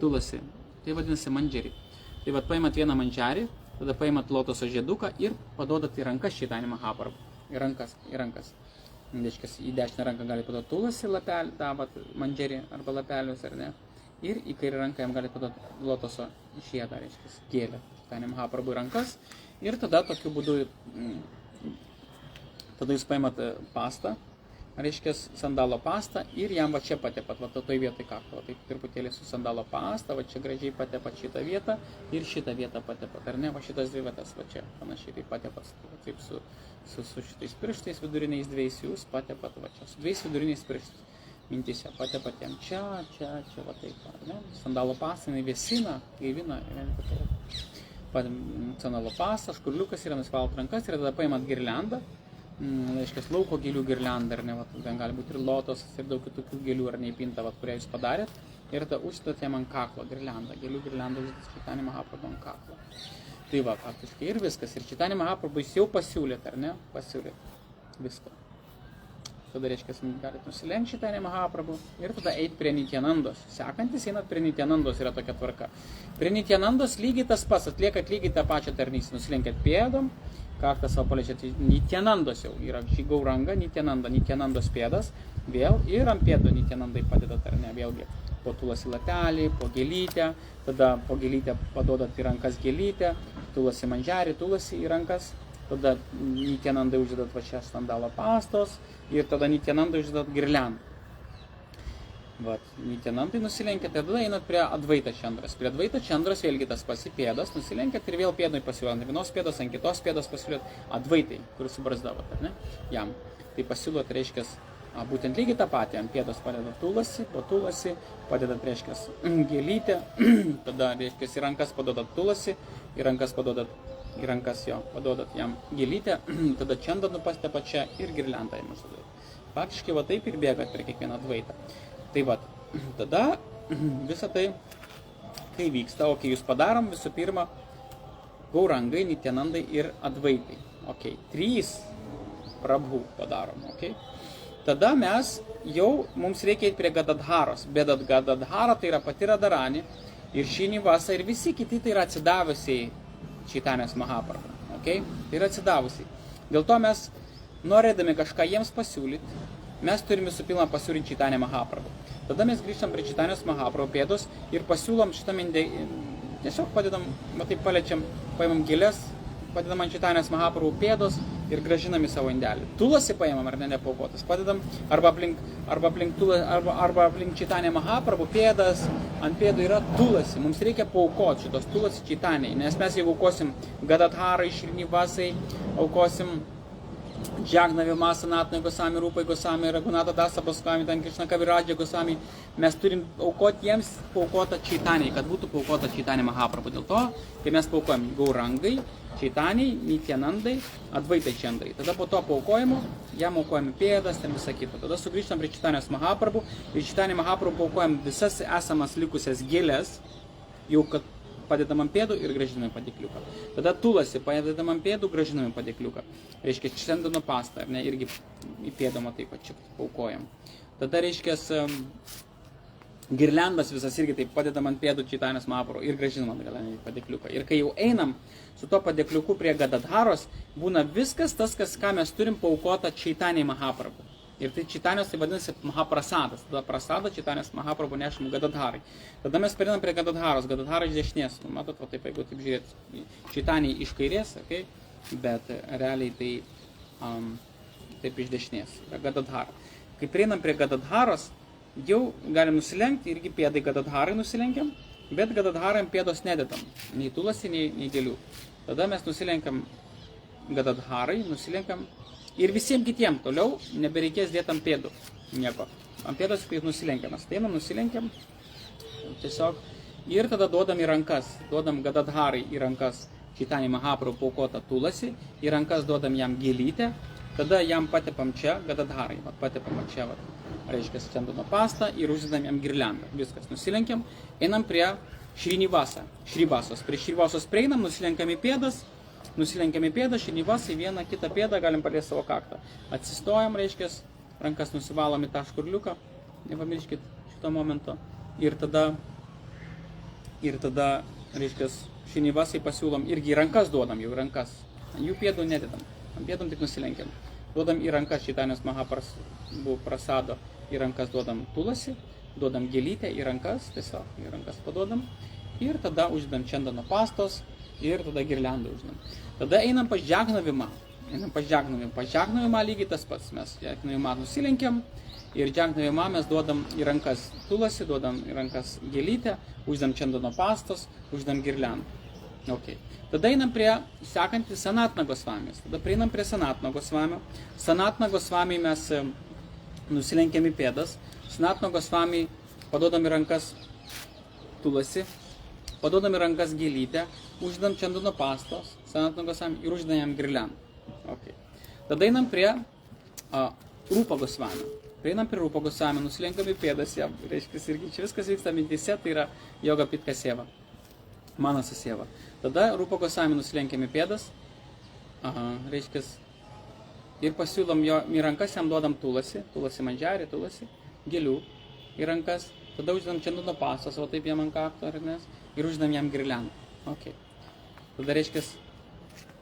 Speaker 1: tulasi, tai vadinasi mandžerį. Tai vad paimat vieną mandžerį, tada paimat lotoso žieduką ir paduodat į rankas Čaitanija Mahaprabhu, į rankas. Reiškia, į dešinę ranką gali paduoti tulasi lapelį, tą mandžerį arba lapelius, ar ne. Ir į kairę ranką jam gali paduoti lotoso žiedą, reiškia, gėlę. Čaitanija Mahaprabhu į rankas. Ir tada tokiu būdu, tada jūs paimat pastą, reiškia, sandalo pastą ir jam va čia patepat, va toj vietoj kakto, taip truputėlį su sandalo pasta, va čia gražiai patepat šitą vietą ir šitą vietą patepat, ar ne, va šitas 2 vietas, va čia panašiai taip patepat, taip su šitais pirštais viduriniais 2 jūs patepat, va čia su 2 viduriniais pirštais, mintyse patepat jam čia, va taip, ar ne, sandalo pasta, jinai vėsina, gaivina, sandalo pasta, škurliukas yra nusivalot rankas ir tada paimat girliandą, reiškia, lauko gėlių girliandą, ar ne, va, ten gali būti ir lotosas ir daug kitokių gėlių, ar neįpinta, va, kurią jūs padarėt, ir tada užsidėt jam ant kaklo girliandą, gėlių girliandą užsidėt Čaitanija Mahaprabhu ant kaklo. Tai va, faktiškai ir viskas, ir Čaitanija Mahaprabhu jūs jau pasiūlėt, ar ne, pasiūlėt viską. Tada, reiškia, galite nusilenkti Čaitanija Mahaprabhu ir tada eiti prie Nityanandos. Sekantis einat prie Nityanandos, yra tokia tvarka. Prie Nityanandos lygiai tas pats, atliekat lygiai tą pačią tarnystę, nusilenkėt pėdom, kaktą savo paliečiat, Nityanandos jau yra šį gaurangą, Nityanandos pėdas, vėl ir ant pėdo Nityanandai padedat, ar ne, vėlgi po tulasi lapelį, po gėlytę, tada po gėlytę paduodat į rankas gėlytę, tulasi mandžerį, tulasi į rankas, tada Nityanandai uždedat va čia sandalo pastos ir tada Nityanandai uždedat girliandą. Vat, Nityanandai nusilenkėt ir tada einat prie Advaita Čandros. Prie Advaita Čandros vėlgi tas pats į pėdas, nusilenkėt ir vėl pėdai pasiūlot. Vienos pėdos ant kitos pėdos pasiūlot Advaitai, kuris subrasdavot, ar ne, jam. Tai pasiūlot, reiškia, būtent lygiai tą patį, ant pėdos padedat tulasi, po tulasi, padedat, reiškia, gėlytę, tada, reiškia, į rankas paduodat tulasi, į rankas paduodat jam gėlytę, tada Čandanų pastepat čia ir girliandą jam užduodat. Faktiškai va taip ir bėgat prie kiekvieną Advaitą. Tai va, tada visą tai, kai vyksta, o kai jūs padarom, visų pirma, gaurangai, Nityanandai ir Advaitai. Ok, 3 prabhu padarom, ok. Tada mes jau, mums reikia eiti prie Gadadharos, bet Gadadhara tai yra pati Radharani ir Šrinivasa ir visi kiti tai yra atsidavusiai Čaitanės Mahaprabhu, ok, tai yra atsidavusiai. Dėl to mes, norėdami kažką jiems pasiūlyti, mes turime visų pirma pasiūlyti Čaitanę Mahaprabhu. Tada mes grįžtam prie Čaitanės Mahaprabhu pėdos ir pasiūlom šitam tiesiog padedam, matai, paliečiam, paimam gėlės, padedam ant Čaitanės Mahaprabhu pėdos ir gražinam į savo indelį. Tulasi paimam ar ne, nepaukotas, padedam arba aplink Čaitanę Mahaprabhu pėdas, ant pėdų yra tulasi. Mums reikia paukoti šitos tulasi Čaitanei, nes mes jeigu aukosim Gadadharai, Šrinivasai, aukosim Džagnavimą, Sanatnai Gosami, Rūpai Gosami, Raghunata Dasa Gosami, ten Krishna Kaviradžia Gosami, mes turim aukoti jiems paukotą Čaitanei, kad būtų paukota Čaitanė Mahaprabhu. Dėl to, kai mes paukojam Gaurangai, Čaitaniai, Nityanandai, Advaitai Čandrai. Tada po to paukojimo, jam aukojame pėdas, ten visą kitą. Tada sugrįžtam prie Čaitanės Mahaprabhu ir Čaitanė Mahaprabhu paukojam visas esamas likusias gėlės, jau kad padedam ant pėdų ir gražinam padėkliuką. Tada tulasi, padedam ant pėdų, gražinam padėkliuką. Reiškia, čendano pastą, ar ne, irgi į pėdomą taip pat čia paukojam. Tada reiškia, girliandas visas irgi taip padedam ant pėdų Čaitanės Mahaprabhu ir gražinam padėkliuką. Ir kai jau einam su to padėkliuku prie Gadadharos, būna viskas tas, ką mes turim paukota Čaitanei Mahaprabhu. Ir tai Čaitanės tai vadinasi Mahaprasadas. Tada prasada Čaitanės Mahaprabhu nešam Gadadharai. Tada mes perinam prie Gadadharos. Gadadhara iš dešinės. Matot, va taip, jeigu taip žiūrėt, Čaitanei iš kairės, okay? Bet realiai tai taip iš dešinės. Gadadhara. Kai prieinam prie Gadadharos, jau galim nusilenkti, irgi pėdai Gadadharai nusilenkiam, bet Gadadharai ant pėdos nededam. Nei tulasi, nei gėlių. Tada mes nusilenkiam Gadadharai, nusilenkiam ir visiems kitiems toliau nebereikės dėti ant pėdų nieko. Ant pėdos kai nusilenkiam. Mes ateinam, nusilenkiam tiesiog ir tada duodam į rankas. Duodam Gadadharai į rankas Čaitanei Mahaprabhu paukotą tulasi, į rankas duodam jam gėlytę, tada jam patepam čia Gadadharai. Patepam čia, reiškia, čendano pastą ir uždedam jam girliandą. Viskas, nusilenkiam, einam prie Šrivasos. Prie Šrivasos prieinam, nusilenkiam į pėdas, Šrinivasai vieną kitą pėdą galim paliesti savo kaktą. Atsistojam, reiškia, rankas nusivalom į tą škurliuką, nepamirškit šito momento. Ir tada, reiškia, Šrinivasai pasiūlom, irgi į rankas duodam, jau į rankas. Ant jų pėdų nededam, ant pėdų tik nusilenkiam. Duodam į rankas Čaitanės Mahaprabhu prasado, į rankas duodam tulasi, duodam gėlytę į rankas, tiesiog į rankas paduodam. Ir tada uždedam čendano pastos ir tada girliandą uždedam. Tada einam pas Džagnavimą. Pas Džagnavimą lygiai tas pats. Mes Džagnavimą nusilenkiam ir Džagnavimą mes duodam į rankas tulasi, duodam į rankas gėlytę, uždedam čendano pastos, uždedam girliandą. Okay. Tada einam prie sekantį Sanatna Gosvamis. Tada prieinam prie Sanatna Gosvamio. Sanatna Gosvamį mes nusilenkiam į pėdas. Sanatna Gosvamį paduodam į rankas tulasi, paduodam į rankas gėlytę, uždedam čendano pastos, Sanatna Gosvami ir uždedam jam girliandą. Okay. Tada einam prie Rūpa Gosvamio. Prieinam prie Rūpa Gosvamio, nusilenkam į pėdas, ja, reiškia, irgi čia viskas vyksta mintise, tai yra Yoga Pitka Seva, Manasa Seva. Tada Rūpa Gosvamio nusilenkiam į pėdas, reiškia, ir pasiūlom jo į rankas, jam duodam tulasi mandžiarį, tulasi, gėlių į rankas, tada uždedam čendano pastos, o taip jam ant kakto, ir uždedam jam girliandą. Okay. Tada reiškia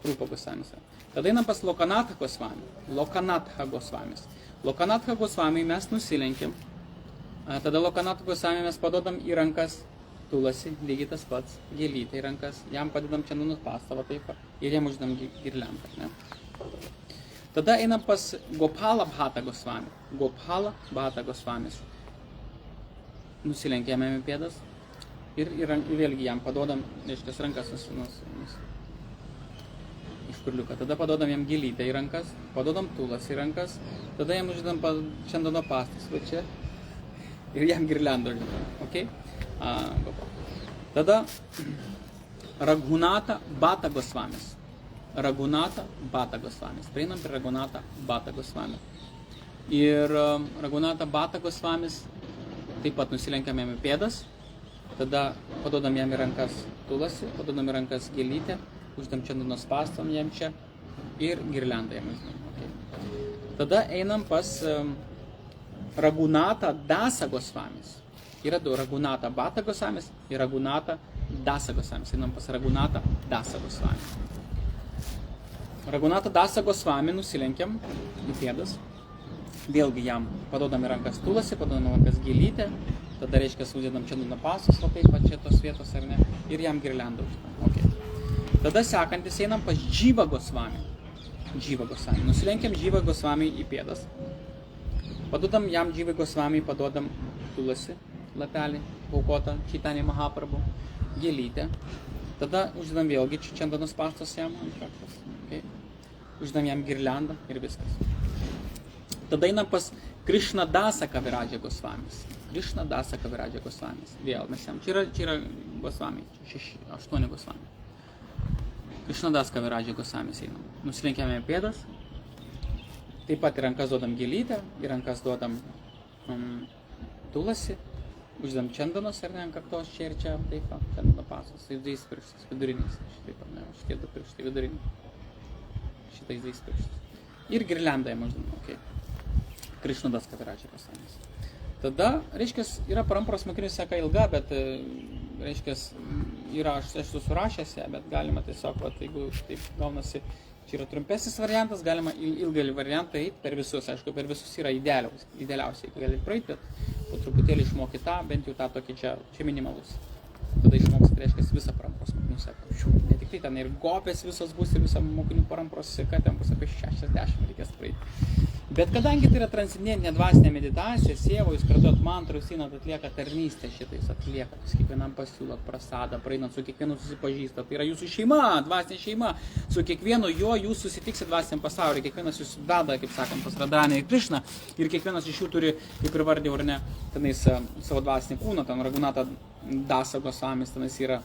Speaker 1: Rūpa Gosvamis. Tada einam pas Lokanatha Gosvamis. Lokanatha Gosvami mes nusilenkiam. Tada Lokanatha Gosvami mes padodam į rankas tulasi, lygiai tas pats, gėlytę į rankas, jam padedam čendano pastą, taip, ir jam uždedam girliandą. Ne? Tada einam pas Gopala Bhata Gosvami. Gopala Bhata Gosvamis. Nusilenkiam į pėdas. Ir vėlgi jam padodam, reiškia, rankas iš kurliuką. Tada padodam jam gėlytę į rankas, padodam tulas į rankas, tada jam uždedam čendano pastas, va čia, ir jam girliandą uždedam. Okay? Tada Raghunata Bhata Gosvamis. Prieinam prie Raghunata Bhata Gosvami. Ir Raghunata Bhata Gosvamis taip pat nusilenkiam jam į pėdas. Tada padodam jam į rankas tulasi, padodam į rankas gėlytę, uždam čendanos pastom jam čia ir girliandą jam uždedam. Okay. Tada einam pas Ragunata Dasa Gosvamis. Yra du, Ragunata Bata Gosvamis ir Ragunata Dasa Gosvamis. Einam pas Ragunata Dasa Gosvamis. Ragunata Dasa Gosvami nusilenkiam į pėdas. Vėlgi jam padodam į rankas tulasi, padodam į rankas gėlytę. Tada reiškia uždedam čandano pasus, va taip pat čia tos vietos, ar ne, ir jam girliandą uždedam. Okay. Tada sekantis einam pas Džyva Gosvami. Džyva Gosvami. Nusilenkiam Džyva Gosvami į pėdas. Padodam jam Džyva Gosvami, padodam tulasi, lapelį, paukotą Čaitanį Mahaprabhu, gėlytę. Tada uždedam vėlgi čandanos paštas jam ant kaktos. Okay. Uždedam jam girliandą ir viskas. Tada einam pas Krishna Dasa Kaviradžia Gosvamis. Krishna Dasa Kaviradžia Gosvamis. Vėl mes jam. Čia yra Gosvami. 8 Gosvami. Krishna Dasa Kaviradžia Gosvamis einam. Nusilenkiame pėdas. Taip pat į rankas duodam gėlytę, į rankas duodam tulasi. Uždedam čandanos, ar ne, ant kaktos čia ir čia. Taip pat, čandano pasas. Tai 2 pirštas, vidurinis. Šitaip, ne, šitie 2 pirštai viduriniai. Šitais 2 pirštas. Ir girliandą jam uždedam. Okay. Krishna Dasa Kaviradžia Gosvamis. Tada, reiškia, yra parampros mokinių seka ilga, bet, reiškia, yra, aš esu surašęs ją, bet galima tiesiog, va, jeigu taip gaunasi, čia yra trumpesnis variantas, galima ilgai variantą eiti per visus, aišku, per visus yra idealiausiai, gali praeiti, bet po truputėlį išmokti tą, bent jau tą tokį čia minimalus. Tada išmoksit, reiškia, visą parampros mokinių seką. Ne tik tai ten ir gopės visos bus ir visą mokinių parampros seka, ten bus apie 60 reikės praeiti. Bet kadangi tai yra transcendentinė dvasinė meditacija, sievo, jūs kartuot mantrą, jūs einat atlieka tarnystę šitais, atlieka, jūs kiekvienam pasiūlot prasadą, praeinat su kiekvienu susipažįstat, tai yra jūsų šeima, dvasinė šeima, su kiekvienu jo jūs susitiksit dvasiniam pasaulyje, kiekvienas jūs veda, kaip sakant, pas Radharani ir Krishną, ir kiekvienas iš jų turi, kaip ir vardėjau, ar ne, tenais savo dvasinį kūną, ten Ragunata Dasa Gosvamis, tenais yra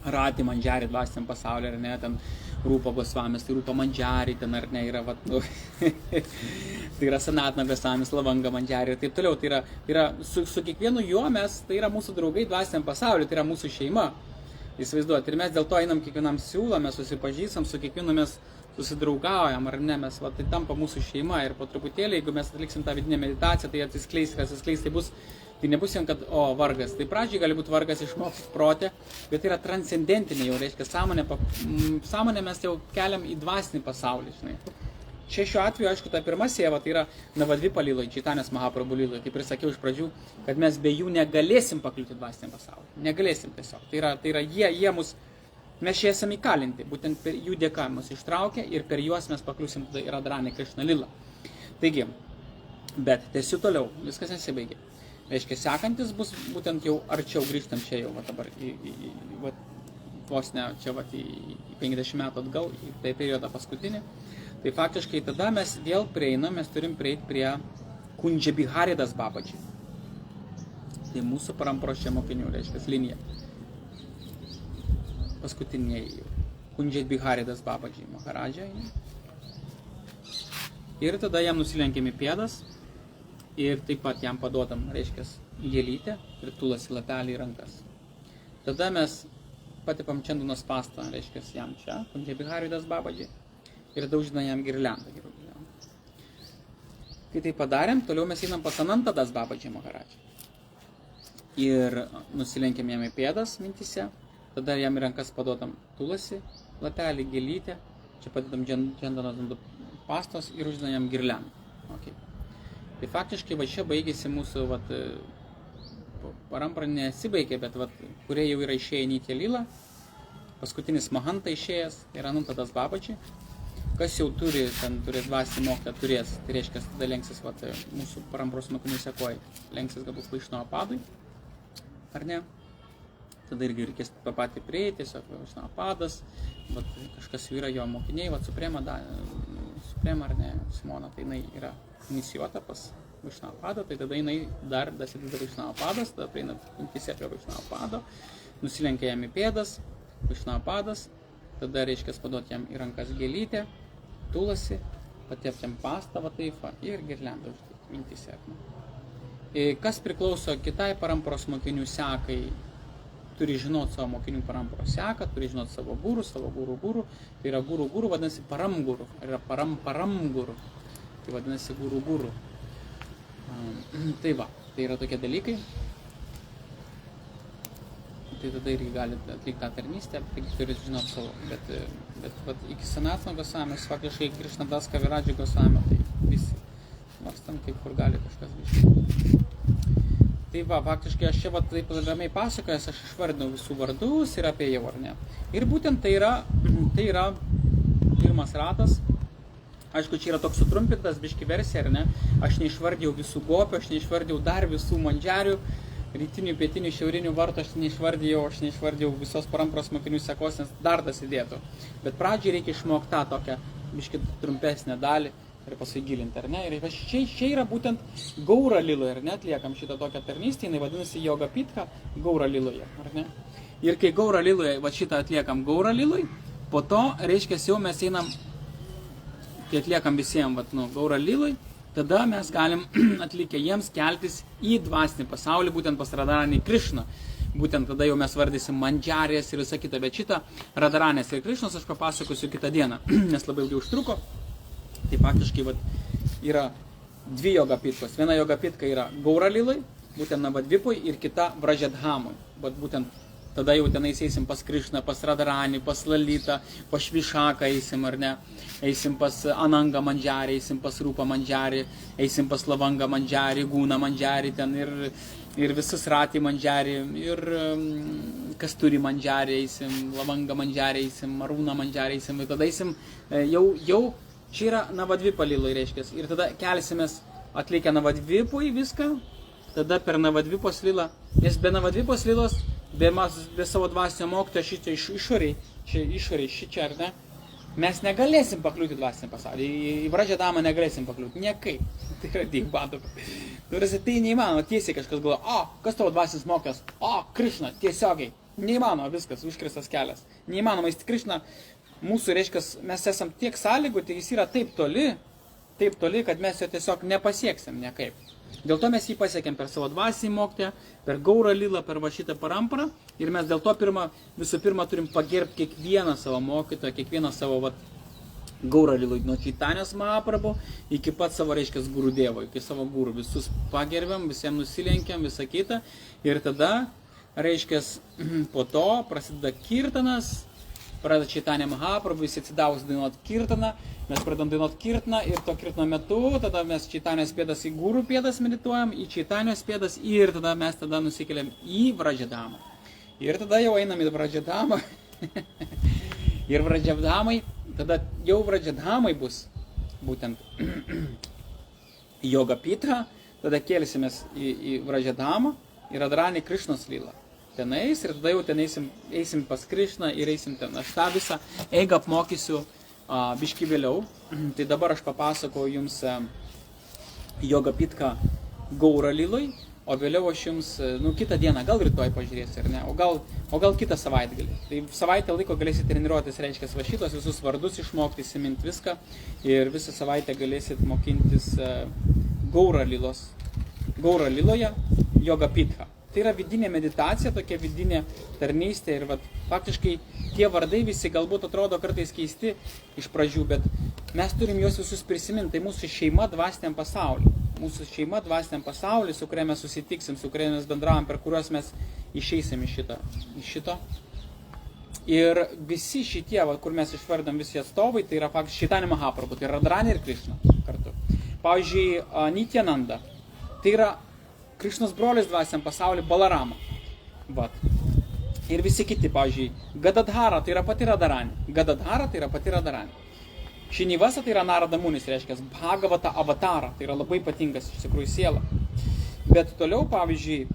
Speaker 1: Rati Mandžari dvasiniam pasaulyje, ar ne, ten Rūpa Gosvamis, tai Rūpa Mandžari, ten ar ne, yra, vat, nu, tai yra Sanatana Gosvamis, Lavanga Mandžari ir taip toliau, tai yra su kiekvienu juo mes, tai yra mūsų draugai dvasiniam pasauliu, tai yra mūsų šeima, įsivaizduoti, ir mes dėl to einam kiekvienam siūlom, mes susipažįstam, su kiekvienu mes susidraugaujam, ar ne, mes, va, tai tampa mūsų šeima ir po truputėlį, jeigu mes atliksim tą vidinę meditaciją, tai atsiskleis, tai nebus vien, kad, vargas. Tai pradžiai gali būti vargas išmokti protė, bet tai yra transcendentinė jau, reiškia, sąmonę mes jau keliam į dvasinį pasaulį, žinai. Čia šiuo atveju, aišku, ta pirma sieva, tai yra Navadvipa lyloj, Čaitanės Mahaprabhu lyloj, kaip ir sakiau iš pradžių, kad mes be jų negalėsim pakliūti dvasiniam pasauliu. Negalėsim tiesiog. Tai yra jie mus, mes čia esame įkalinti, būtent per jų dėka mus ištraukia ir per juos mes pakliūsim tada į Radharani Krishna lylą. Taigi, bet tęsiu toliau, viskas nesibaigė. Reiškia, sekantis bus būtent jau arčiau grįžtam čia jau, va, dabar, vos ne, čia va, į 50 metų atgal, į tai periodą paskutinį. Tai faktiškai tada mes vėl prieinam, mes turim prieiti prie Kunjabiharidas Babaji. Tai mūsų parampros čia mokinių, reiškia, linija. Paskutiniai jau. Kunjabiharidas Babaji Maharadžai. Ir tada jam nusilenkiam į pėdas. Ir taip pat jam paduodam, reiškia, gėlytę ir tulasi lapelį į rankas. Tada mes patipam čandanos pastą, reiškia, jam čia, Kunjabiharidas Babaji, ir daužinam jam girliandą. Kai tai padarėm, toliau mes einam pas Anantadas Babaji Maharadžai. Ir nusilenkiam jam į pėdas mintise, tada jam į rankas paduodam tulasi, lapelį, gėlytę, čia padedam čandanos pastos ir uždedam jam girliandą. Okay. Tai faktiškai va čia baigėsi mūsų, vat, parampra nesibaigė, bet vat, kurie jau yra išėję į Nitya lylą, paskutinis Mahanta išėjęs yra Anantadas Babaji, kas jau turi, ten turės dvasinį mokytoją, turės, tai reiškia, tada lenksis vat, mūsų parampros mokinių sekoj, lenksis galbūt Vaišnava padui, ar ne? Tada irgi reikės tą patį prieiti, tiesiog Vaišnava padas, vat, kažkas jau yra jo mokiniai, vat, Suprema ar ne, Simona, tai jinai yra inicijuota pas Vaišnava padą, tai tada jinai dar dasideda Vaišnava padas, tada prieina mintise prie Vaišnava pado, nusilenkia jam į pėdas, Vaišnava padas, tada reiškia paduoti jam į rankas gėlytę, tulasi, patepti jam pastą, va taip, ir girliandą uždėti mintise. Kas priklauso kitai parampros mokinių sekai, turi žinoti savo mokinių parampros seką, turi žinoti savo guru, tai yra guru, vadinasi paramguru, yra paramguru, tai vadinasi guru. Tai va, tai yra tokie dalykai. Tai tada irgi gali atlikti tą tarnystę, taigi turi žinoti savo, bet iki Sanatano Gosvamis, faktiškai Krišnadas Kaviradži Gosvamio, tai visi, nors ten kaip kur gali kažkas biškai. Tai va, faktiškai aš čia va taip ramiai pasakojęs, aš išvardinau visų vardus ir apie jau, ar ne. Ir būtent tai yra pirmas ratas. Aišku, čia yra toks sutrumpintas biški versija, ar ne. Aš neišvardėjau visų gopių, aš neišvardėjau dar visų mandžiarių, rytinių, pietinių, šiaurinių vartų aš neišvardėjau visos parampros mokinių sekos, nes dar dasidėtų. Bet pradžiai reikia išmokti tą tokią biški trumpesnę dalį ir paskui gilinti, ar ne? Ir čia yra būtent Gaura Liloje, ar ne, atliekam šitą tokią tarnystę, jinai vadinasi Yoga Pitka Gaura Liloje, ar ne? Ir kai Gaura Liloje, va šitą atliekam Gaura Liloje, po to, reiškia, jau mes einam, kai atliekam visiems, Gaura Liloje, tada mes galim atlikę jiems keltis į dvasinį pasaulį, būtent pas Radharanį Krišną. Būtent tada jau mes vardysim mandžiarės ir visą kitą, bet šitą Radharanės ir Krišnos aš papasakosiu kitą dieną, nes labai ilgai užtruko. Tai faktiškai yra dvi Yoga Pitkos. Viena Yoga Pitka yra Gaura Lilai, būtent Navadvipui, ir kita Vražadhamui. Būtent tada jau tenais eisim pas Krišną, pas Radharanį, pas Lalitą, pas Švišaką eisim, ar ne? Eisim pas Ananga Mandžiarį, eisim pas Rūpa Mandžiarį, eisim pas Lavanga Mandžiarį, Gūna Mandžiarį ten ir visus Ratį Mandžiarį, ir Kasturi Mandžiarį eisim, Lavanga Mandžiarį eisim, Marūna Mandžiarį eisim, ir tada eisim, jau čia yra Navadvipa Lilai, reiškia, ir tada kelsimės atlikę Navadvipui viską, tada per Navadvipos Lilą, nes be Navadvipos Lilos, be savo dvasinio mokytojo šitą išoriai, šičia, ar ne, mes negalėsim pakliūti dvasinį pasaulį, į Vražadhamą negalėsim pakliūti, niekaip, tai yra dėkbadu. Tai neįmanoma, tiesiai kažkas galvoja, kas tavo dvasinis mokytojas, Krišna, tiesiogiai, neįmanoma, viskas, užkristas kelias, neįmanoma, jis Krišna, mūsų, reiškia, mes esam tiek sąlygoti, jis yra taip toli, kad mes jo tiesiog nepasieksim niekaip. Dėl to mes jį pasiekėm per savo dvasinį mokytoją, per Gaura Lilą, per va šitą paramparą, ir mes dėl to visų pirma turim pagerbti kiekvieną savo mokytoją, kiekvieną savo Gaura Lilų, nuo Čaitanės Mahaprabhu iki pat savo, reiškia, Guru Dievo, iki savo guru, visus pagerbiam, visiems nusilenkiam, visą kitą, ir tada, reiškia, po to prasideda kirtanas, pradeda Čaitanė Mahaprabhu, jis atsidavus dainuoti kirtaną, mes pradedam dainuoti kirtaną ir to kirtano metu, tada mes Čaitanės pėdas į Guru pėdas medituojam, į Čaitanės pėdas ir tada mes nusikeliam į Vražadhamą. Ir tada jau einam į Vražadhamą ir Vražadhamai, tada jau Vražadhamai bus būtent Yoga Pitra, tada kelsimės į Vražadhamą ir Radharanį Krišnos Lilą. Tenais ir tada jau ten eisim pas Krišną ir eisim ten. Aš tą visą eigą apmokysiu biški vėliau. Tai dabar aš papasakoju jums Yoga Pitką Gaura Liloj, o vėliau aš jums, kitą dieną, gal rytoj pažiūrėsiu, ar ne, o gal kitą savaitgalį. Tai savaitę laiko galėsit treniruotis, reiškia, va šitos visus vardus išmokti, įsiminti viską ir visą savaitę galėsit mokintis Gaura Liloje Yoga Pitką. Tai yra vidinė meditacija, tokia vidinė tarnystė ir faktiškai tie vardai visi galbūt atrodo kartais keisti iš pradžių, bet mes turim juos visus prisiminti. Tai mūsų šeima dvasiniam pasauliu. Mūsų šeima dvasiniam pasauliu, su kuria mes susitiksim, su kuria mes bendravom, per kuriuos mes išeisim iš šito. Ir visi šitie, kur mes išvardam visi atstovai, tai yra faktiškai Čaitanė Mahaprabhu, tai yra Radharani ir Krišna kartu. Pavyzdžiui, Nityananda, tai yra Krišnos brolis dvasiam pasaulyje Balarama. Ir visi kiti, pavyzdžiui, Gadadhara, tai yra pati Radharani. Šinivasa, tai yra Narada Munis, reiškia Bhagavata Avatara, tai yra labai ypatingas iš tikrųjų siela. Bet toliau, pavyzdžiui,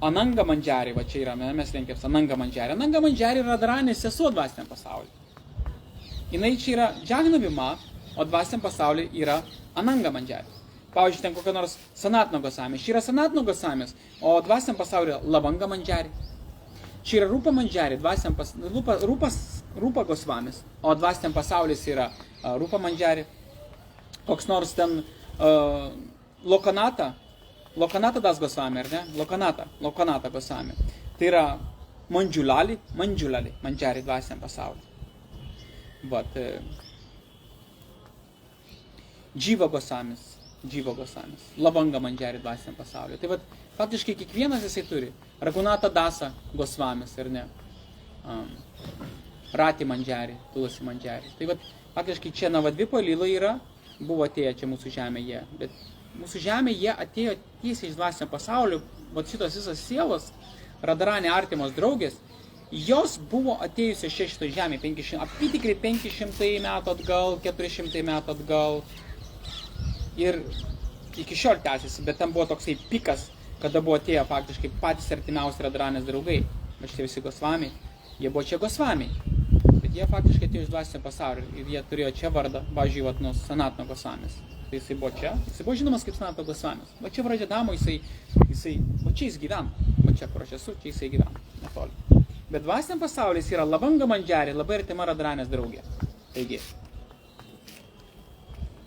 Speaker 1: Ananga Mandžiarį, va čia yra, mes lenkėms Ananga Mandžiarį. Ananga Mandžiarį yra Radharanės sesuo dvasiniam pasaulyje. Jinai čia yra Džagnavima, o dvasiniam pasaulyje yra Ananga Mandžiarį. Pavyzdžiui, ten kokia nors Sanatano Gosamis. Čia yra Sanatano Gosamis, o dvasiniam pasaulyje Lavanga Mandžiarį. Čia yra Rūpa Mandžiarį, Rūpa Gosvamis, o dvasiniam pasaulis yra Rūpa Mandžiarį. Koks nors ten Lokanata Das Gosvami, ar ne? Lokanata Gosvami. Tai yra Mandžiulali, mandžiari dvasiniam pasauliu. Vat, Dživa Gosamis, Lavanga mandžiari dvasiniam pasauliu. Tai vat, faktiškai kiekvienas jisai turi. Ragunata Dasa Gosvamis, ar ne? Rati mandžiari, Tulasi mandžiari. Tai vat, faktiškai čia Navadvipo Lila yra, buvo atėję čia mūsų žemėje, bet mūsų žemėje atėjo tiesiai iš dvasinio pasaulio, vat šitos visas sielos, Radharani artimos draugės, jos buvo atėjusios čia šitoj žemėje, apytikriai 500 metų atgal, 400 metų atgal, ir iki šiol tęsiasi, bet tam buvo toksai pikas, kada buvo atėję faktiškai patys artimiausi Radharanės draugai, bet šitie visi Gosvamiai, jie buvo čia Gosvamiai. Jie faktiškai atėjo iš dvasinio pasaulio ir jie turėjo čia vardą, pavyzdžiui, vat, Sanatana Gosvamis. Tai jisai buvo čia, jisai buvo žinomas kaip Sanatana Gosvamis. Va čia Vražadamo jisai, va čia jis gyvena, va čia kur aš esu, čia jisai gyvena, netoli. Bet dvasiniam pasaulis yra Lavanga mandžiari, labai artima Radharanės draugė. Taigi,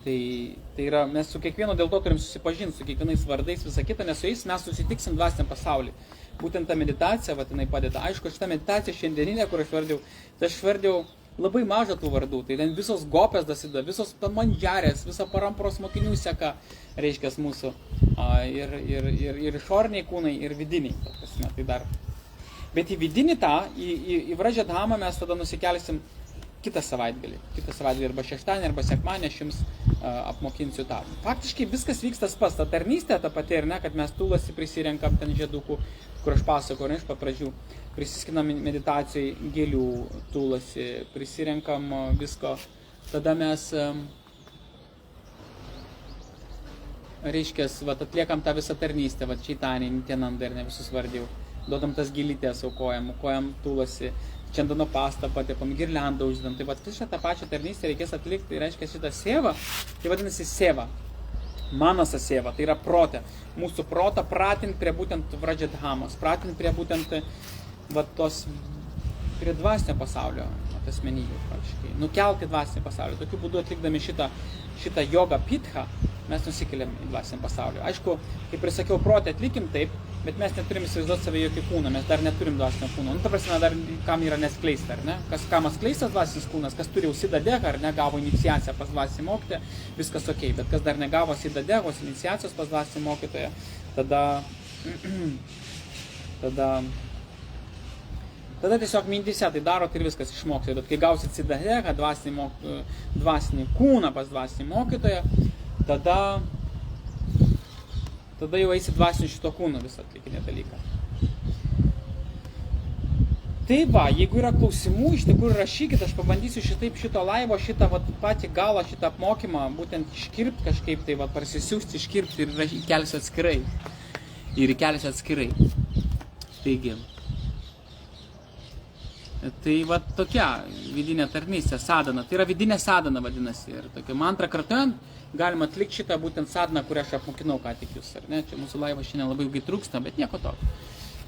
Speaker 1: tai yra, mes su kiekvienu dėl to turim susipažinti, su kiekvienais vardais, visą kitą, nes su jais mes susitiksim dvasiniam pasauliui. Būtent ta meditacija, va, jinai padeda. Aišku, šitą meditaciją šiandieninę, kur aš vardėjau labai mažą tų vardų. Tai ten visos gopės dasideda, visos mandžiarės, visa parampros mokinių seka, reiškia mūsų. Ir išoriniai kūnai, ir vidiniai. Tai dar. Bet į vidinį tą, į Vražadhamą mes tada nusikelsim kitą savaitgalį arba šeštadienį, arba sekmadienį aš jums apmokinsiu tą. Faktiškai viskas vyks tas pats, ta tarnystė ta pati, ir ne, kad mes Tulasi prisirenkam ten žiedukų, kur aš pasakoju, iš pat pradžių prisiskinam meditacijai gėlių Tulasi, prisirenkam visko, tada mes reiškias, vat, atliekam tą visą tarnystę, vat Čaitanį, Nityananda ir ne visus vardėjau, duodam tas gėlytės, aukojam Tulasi, Čandano pastą patepam, girliandą uždedam. Tai vat šitą pačią tarnystę reikės atlikti, tai reiškia šitą seva, tai vadinasi seva, manasa seva, tai yra protė. Mūsų protą pratinti prie būtent Vražadhamos, pratinti prie būtent vat, tos, prie dvasinio pasaulio asmenybių, praktiškai. Nukelti dvasinio pasaulio. Tokiu būdu atlikdami šitą yoga pitchą, mes nusikeliam į dvasinį pasaulį. Aišku, kaip ir sakiau, protę atlikim taip, bet mes neturim įsivaizduoti save jokį kūną, mes dar neturim dvasinio kūno. Nu, ta prasme, dar kam yra neskleista, ar ne? Kam atskleistas dvasinis kūnas, kas turi Siddhadehą, ar ne, gavo iniciaciją pas dvasinį mokytoją, viskas ok, bet kas dar negavo Siddhadehos iniciacijos pas dvasinį mokytoją, tada tiesiog mintyse tai darot ir viskas išmoksite, bet kai gausit Siddhadehą, dvasinį kūną pas dvasinį mokytoją, tada jau eisit dvasiniu šito kūno visą atlikinę dalyką. Tai va, jeigu yra klausimų, iš tikrųjų rašykit, aš pabandysiu šito laivo, šitą vat, patį galą, šitą apmokymą, būtent iškirpti kažkaip, tai va, parsisiųsti, iškirpti ir įkelsiu atskirai. Taigi, tai va tokia vidinė tarnystė, sadhana, tai yra vidinė sadhana vadinasi, ir tokia mantra kartuojant, galima atlikti šitą būtent sadhaną, kurią aš apmokinau ką tik jūs, ar ne, čia mūsų laivo šiandien labai ilgai trūksta, bet nieko tokio.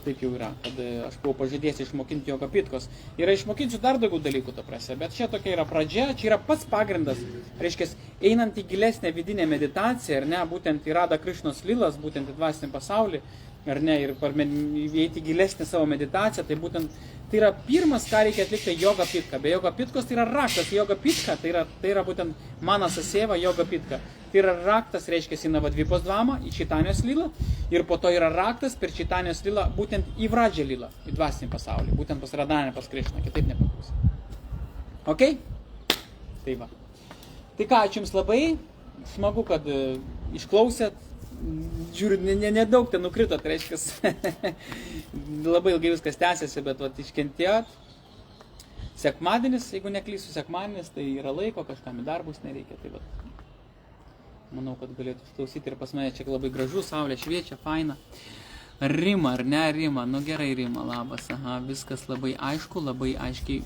Speaker 1: Taip jau yra, kad aš buvau pažadėjęs išmokinti Yoga Pitkos. Ir išmokinsiu dar daugiau dalykų to prasme, bet čia tokia yra pradžia, čia yra pats pagrindas, reiškia, einant į gilesnę vidinę meditaciją, ar ne, būtent į Radha Krišnos lilas, būtent į dvasinį pasaulį, ar ne, ir įeiti gilesnį savo meditaciją, tai būtent tai yra pirmas, ką reikia atlikti Yoga Pitka. Be Yoga Pitkos tai yra raktas, Yoga Pitka, tai yra būtent manasa seva Yoga Pitka. Tai yra raktas, reiškia, į Navadvipos dvamą, į Čaitanijos lilą, ir po to yra raktas per Čaitanijos lilą būtent į Vražą lilą, į dvasinį pasaulį, būtent pas Radharani, pas Krišną, kitaip nepaklausi. Ok? Tai va. Tai ką, ačiū jums labai, smagu, kad išklausėt. Žiūriu, nedaug ten nukrito, tai reiškia, labai ilgai viskas tęsiasi, bet vat, iškentėjot. Sekmadienis, jeigu neklysiu, sekmadienis, tai yra laiko, kažkam į darbus nereikia, tai vat, manau, kad galėtų išklausyti ir pas mane čia labai gražu, saulė šviečia, faina. Rima, ar ne, Rima, nu gerai, Rima, labas, aha, viskas labai aišku, labai aiškiai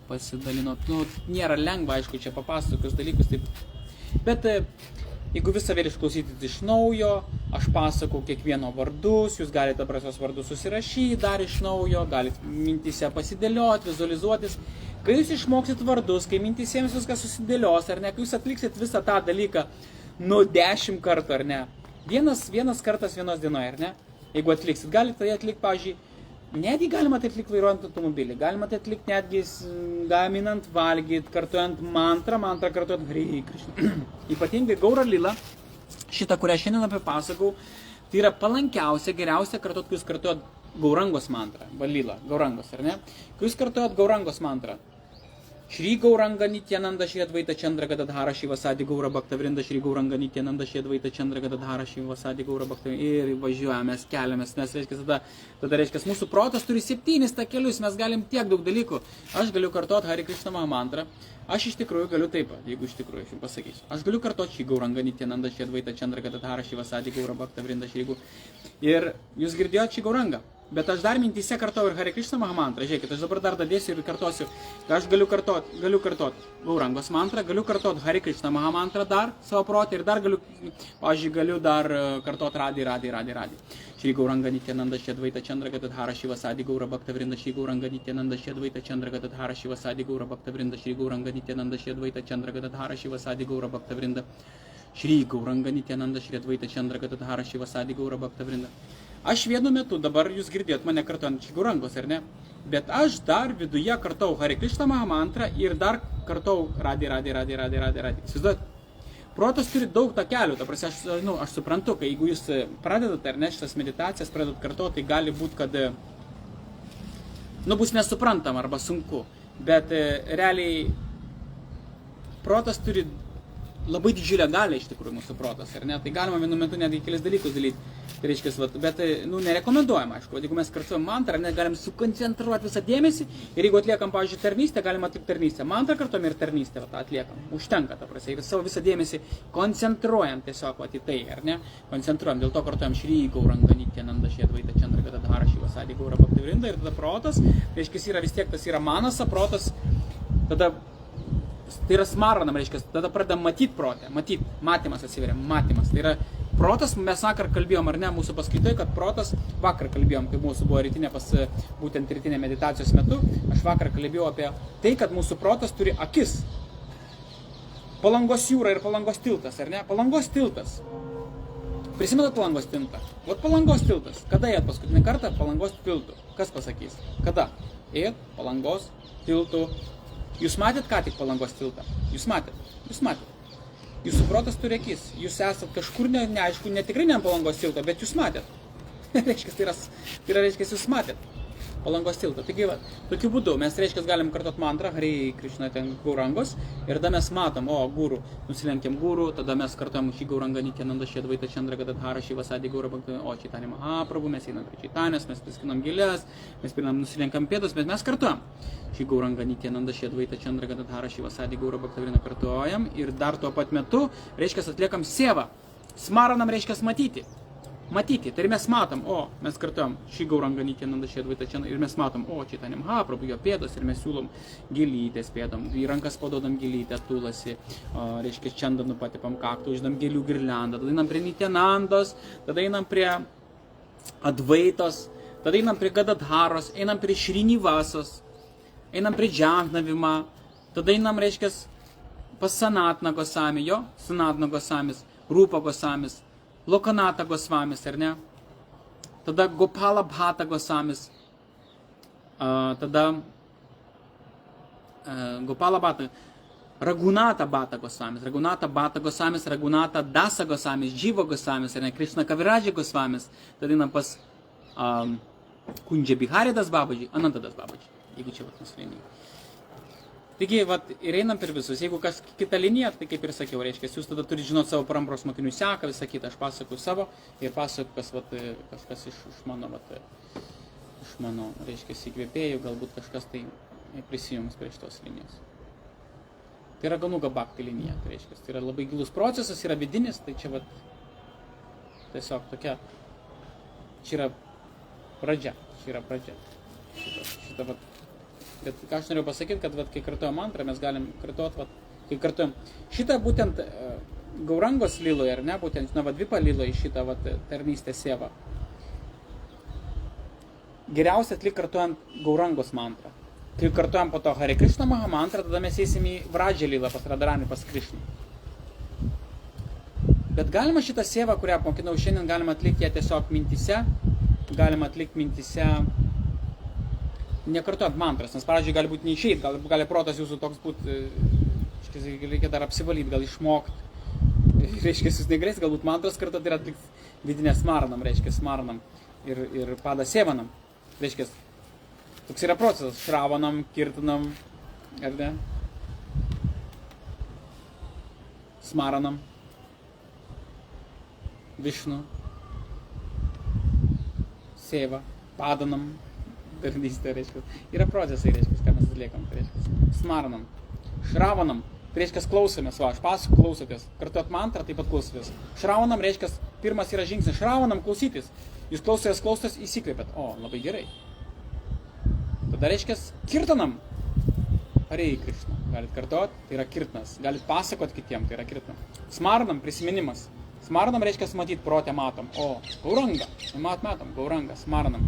Speaker 1: pasidalinot, nu, nėra lengva, aišku, čia papasakos dalykus, taip, bet jeigu visą vėl išklausytit iš naujo, aš pasakau kiekvieno vardus, jūs galite dabar tos vardus susirašyti dar iš naujo, galite mintyse pasidėlioti, vizualizuotis. Kai jūs išmoksit vardus, kai mintyse jums viskas susidėlios, ar ne, kai jūs atliksit visą tą dalyką 10 kartų, ar ne, vienas kartas vienos dienoje, ar ne, jeigu atliksit, galite tai atlikti, pavyzdžiui, Netgi galima tai atlikti vairuojant automobilį, galima tai atlikti netgi gaminant valgyti, kartuojant mantrą kartuojant Hare Krishna. Ypatingai Gaura Lila, šitą, kurią šiandien apipasakau, tai yra palankiausia, geriausia kartuot, kai jūs kartuojat Gaurangos mantrą, Lila, Gaurangos, ar ne? Kai jūs kartuojat Gaurangos mantrą, Shri Gauranga Nityananda Shri Advaita Chandra Gadadhara Shivasadi Gaura Bhakta Vrinda Shri Gauranga Nityananda Shri Advaita Chandra Gadadhara Shivasadi Gaura Bhakta ir važiuojame, mes keliamės, nes reiškia, tada reiškia, mūsų protas turi 7 takelius, mes galim tiek daug dalykų. Aš galiu kartuoti Hare Krishna mantrą, aš iš tikrųjų galiu taip, jeigu iš tikrųjų aš jums pasakysiu. Aš galiu kartuoti Shri Gauranga Nityananda Shri Advaita Chandra Gadadhara Shivasadi Gaura Bhakta Vrinda Shri Gauranga. Ir jūs girdėjote Shri Gauranga. Bet aš dar mintyse kartuoju ir Hare Krishna mantrą. Žiūrėkit, aš dabar dar dadėsiu ir kartuosiu. Aš galiu kartuoti Gaurangos mantrą, galiu kartuoti Hare Krishna mantrą dar savo protą ir dar galiu dar kartuoti Radhi. Shri Gauranga Nityananda Shri Advaita Chandra Gadadhara Shivasadi Gaura Bhakta Vrinda Shri Gauranga Nityananda Shri Advaita Chandra Gadadhara Shivasadi Gaura Bhakta Vrinda Shri Gauranga Nityananda Shri Advaita Chandra Gadadhara Shivasadi Gaura Bhakta Vrinda Shri Gauranga Nityananda Shri Advaita Chandra Gadadhara Shivasadi Gaura Bhakta Vrinda. Aš vienu metu, dabar jūs girdėt mane kartuojant Shri Gaurangos, ar ne? Bet aš dar viduje kartau Hare Krishna mantrą ir dar kartau Radhi. Įsivaizduojat? Protas turi daug takelių, ta prasme, aš suprantu, kai jeigu jūs pradedate, ar ne, šitas meditacijas pradedat kartuoti, tai gali būti, kad bus nesuprantama arba sunku. Bet realiai protas turi labai didžiulę galią iš tikrųjų mūsų protas, ar ne? Tai galima vienu metu netgi kelis dalykus daryti. Tai reiškia, bet nerekomenduojama, aišku, jeigu mes kartuojam mantrą, galim sukoncentruoti visą dėmesį ir jeigu atliekam, pavyzdžiui, tarnystę, galima atlikti tarnystę. Mantrą kartuojam ir tarnystę atliekam. Užtenka, ta prasme, ir savo visą dėmesį koncentruojam tiesiog į tai, ar ne? Koncentruojam, dėl to kartuojam Shri Gauranga Nityananda Shri Advaita Chandra Gadadhara Shivasadi Gaura Bhakta Vrinda ir tada protas, reiškia, yra vis tiek tas yra manasa, protas, tada tai yra smaranam, reiškia, tada pradeda matyti protę, matymas atsiveria, matymas. Tai yra protas, mes vakar kalbėjom, ar ne, mūsų paskaitoje, kad protas, vakar kalbėjom, kai mūsų buvo būtent rytinė meditacijos metu, aš vakar kalbėjau apie tai, kad mūsų protas turi akis. Palangos jūra ir Palangos tiltas, ar ne? Palangos tiltas. Prisimenat Palangos tiltą? Vat Palangos tiltas. Kada ėjot paskutinį kartą Palangos tiltų? Kas pasakys? Kada? Ėjot Palangos tiltų. Jūs matėt ką tik Palangos tiltą? Jūs matėt. Jūsų protas turi akis. Jūs esat kažkur, neaišku, tikrai ne Palangos tilto, bet jūs matėt. Reiškia, tai yra, reiškia, jūs matėt Palangos tiltą. Taigi, tokiu būdu mes, reiškia, galim kartot mantrą, Hare Krishna ten Gaurangos, ir tada mes matom, guru, nusilenkiam guru, tada mes kartuojam Shri Gauranga Nityananda Shri Advaita Chandra Gadadhara Shivasadi Gaura Bhakta, Chaitanya Mahaprabhu, mes einam prie Chaitanyos, mes priskinam gėlės, mes nusilenkam pėdas, bet mes kartuojam Shri Gauranga Nityananda Shri Advaita Chandra Gadadhara Shivasadi Gaura Bhakta Vrinda kartuojam ir dar tuo pat metu, reiškia, atliekam sevą. Smaranam, reiškia, matyti, tai mes matom, mes kartuojam Shri Gauranga Nityananda Shri Advaita Chandra ir mes matom, Chaitanya Mahaprabhu, jo pėdos ir mes siūlom gėlytės pėdom, į rankas padodam gėlytę, tulasi, reiškia, čandanu patipam kaktų, uždam gėlių girliandą, tada einam prie Nityanandos, tada einam prie Advaitos, tada einam prie Gadadharos, einam prie Šrinivasos, einam prie Džahnavimą, tada einam, reiškia, pas Sanatna Gosami, Sanatna Gosamis, Rūpa Gosamis, Lokanata Gosvamis, ar ne? Tada Gopala Bhata Gosamis, tada Gopala Bhata, Raghunata Bhata Gosamis, Raghunata Dasa Gosamis, Jiva Gosamis, ar ne? Krishna Kaviraja Gosvamis, tada einam pas Kunja Biharidas Babaji, Anantadas Babaji, jeigu čia nusilenėjai. Taigi, ir einam per visus. Jeigu kas kita linija, tai kaip ir sakiau, reiškia, jūs tada turite žinoti savo parampros mokinių seką, visą kitą. Aš pasakoju savo ir pasakoju, kažkas iš mano, reiškia, įkvėpėjų, galbūt kažkas tai prisijungs prie šitos linijos. Tai yra Ganuga Bhakti linija, tai reiškia, tai yra labai gilus procesas, yra vidinis, tai čia tiesiog tokia, čia yra pradžia. Bet ką aš noriu pasakyti, kad kai kartuojam mantrą, mes galim kartuoti, kai kartuojam šitą būtent Gaurangos lyloje, ar ne, būtent Navadvipa lyloje šitą tarnystę sevą. Geriausia atlik kartuojant Gaurangos mantrą. Kai kartuojam po to Hare Krishna mantrą, tada mes eisim į Vraja lylą pas Radharani, pas Krishną. Bet galima šitą sevą, kurią apmokinau šiandien, galima atlikti ją tiesiog mintyse, galima atlikti mintyse nekartuojant mantras, nes pavyzdžiui gali būti neišeit, gali protas jūsų toks būti, reikia dar apsivalyti, gal išmokti. Reiškia, jūs negalėsite galbūt mantras kartu, tai yra tik vidinė smaranam, reiškia, smaranam ir pada sevanam. Reiškia, toks yra procesas, šravanam, kirtanam, ar ne? Smaranam, Višnu, Seva, padanam, tarnystė, reiškia. Yra procesai, reiškia, ką mes atliekam, reiškia. Smaranam, šravanam, tai reiškia, klausomės, va, aš pasakau, klausotės. Kartuot mantrą, taip pat klausotės. Šravanam, reiškia, pirmas yra žingsnis, šravanam, klausytis. Jūs klausotės, įsikvėpėt. O, labai gerai. Tada reiškia, kirtanam. Arei Krišna. Galit kartuot, tai yra kirtanas. Galit pasakot kitiem, tai yra kirtanas. Smaranam, prisiminimas. Smaranam reiškia, matyti protę matom. O, gauranga. Matom, gauranga, smaranam.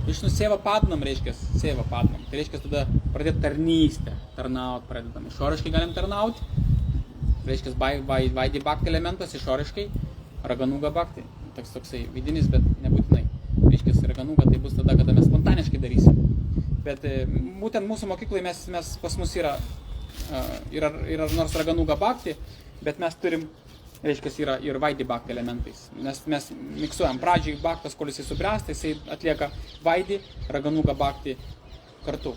Speaker 1: Višnu seva padanam reiškia, seva padanam. Tai reiškia, tada pradėti tarnystę. Tarnaut pradedam. Išoriškai galim tarnauti. Reiškia, vaidį bakti elementas išoriškai. Raganuga bakti. Toksai vidinis, bet nebūtinai. Reiškia, raganuga tai bus tada, kada mes spontaniškai darysim. Bet būtent mūsų mokykloje pas mus yra nors raganuga bakti, bet mes turim, reiškia, yra ir vaidį bakti elementais. Mes miksuojam pradžiai baktas, kol jisai subręsta, jisai atlieka vaidį, raganuga bakti kartu.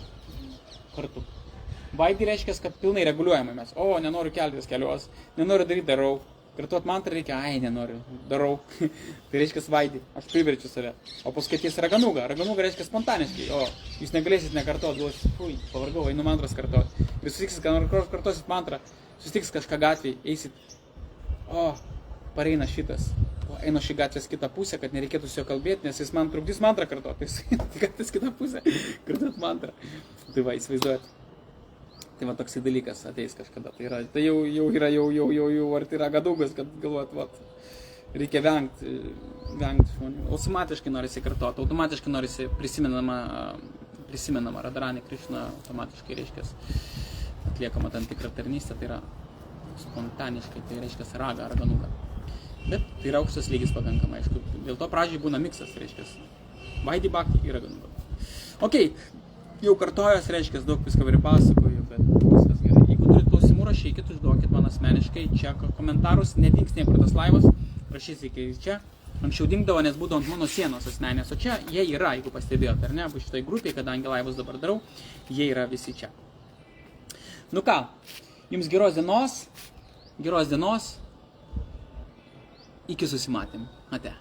Speaker 1: Vaidį reiškia, kad pilnai reguliuojame mes. O, nenoriu keltis kelios, nenoriu daryti, darau. Kartuot mantrą reikia, nenoriu, darau. Tai reiškia vaidį, aš priverčiu save. O paskui ateis raganuga. Raganuga reiškia spontaniškai. O, jūs negalėsit nekartuot, galvosit, pavargau, einu mantras kartuot. Ir susitiksit, kad kartuosit mantrą, susitiksit kažką gatvėj, eisit. O, pareina šitas. O, einu šį gatvės kitą pusę, kad nereikėtų su jo kalbėti, nes jis man trukdys mantrą kartuot. Tai gatvės kitą pusę, kartuot mantrą. Tai va, įsivaizduojat. Tai va toksai dalykas ateis kažkada. Tai jau yra, ar tai yra gadugas, kad galvot, va, reikia vengti žmonių. Automatiškai norisi kartuoti, automatiškai norisi prisimenama Radharani Krišna, automatiškai reiškia atliekama tam tikrą tarnystę, tai yra spontaniškai, tai reiškia raganuga. Bet tai yra aukštas lygis pakankamai, aišku. Dėl to pradžiai būna miksas, reiškia vaidį bakti ir raganuga. Ok, jau kartojas, reiškia, daug visko pasakoju, bet viskas gerai. Jeigu turit klausimų, rašykit, užduokit man asmeniškai čia komentarus, nedings niekur tas laivas, rašykit čia. Anksčiau dingdavo, nes būdavo ant mano sienos asmenės, o čia jie yra, jeigu pastebėjot, ar ne, šitai grupiai, kadangi laivus dabar darau, jie yra visi čia. Nu ką, jums geros dienos, iki susimatėm. Ate.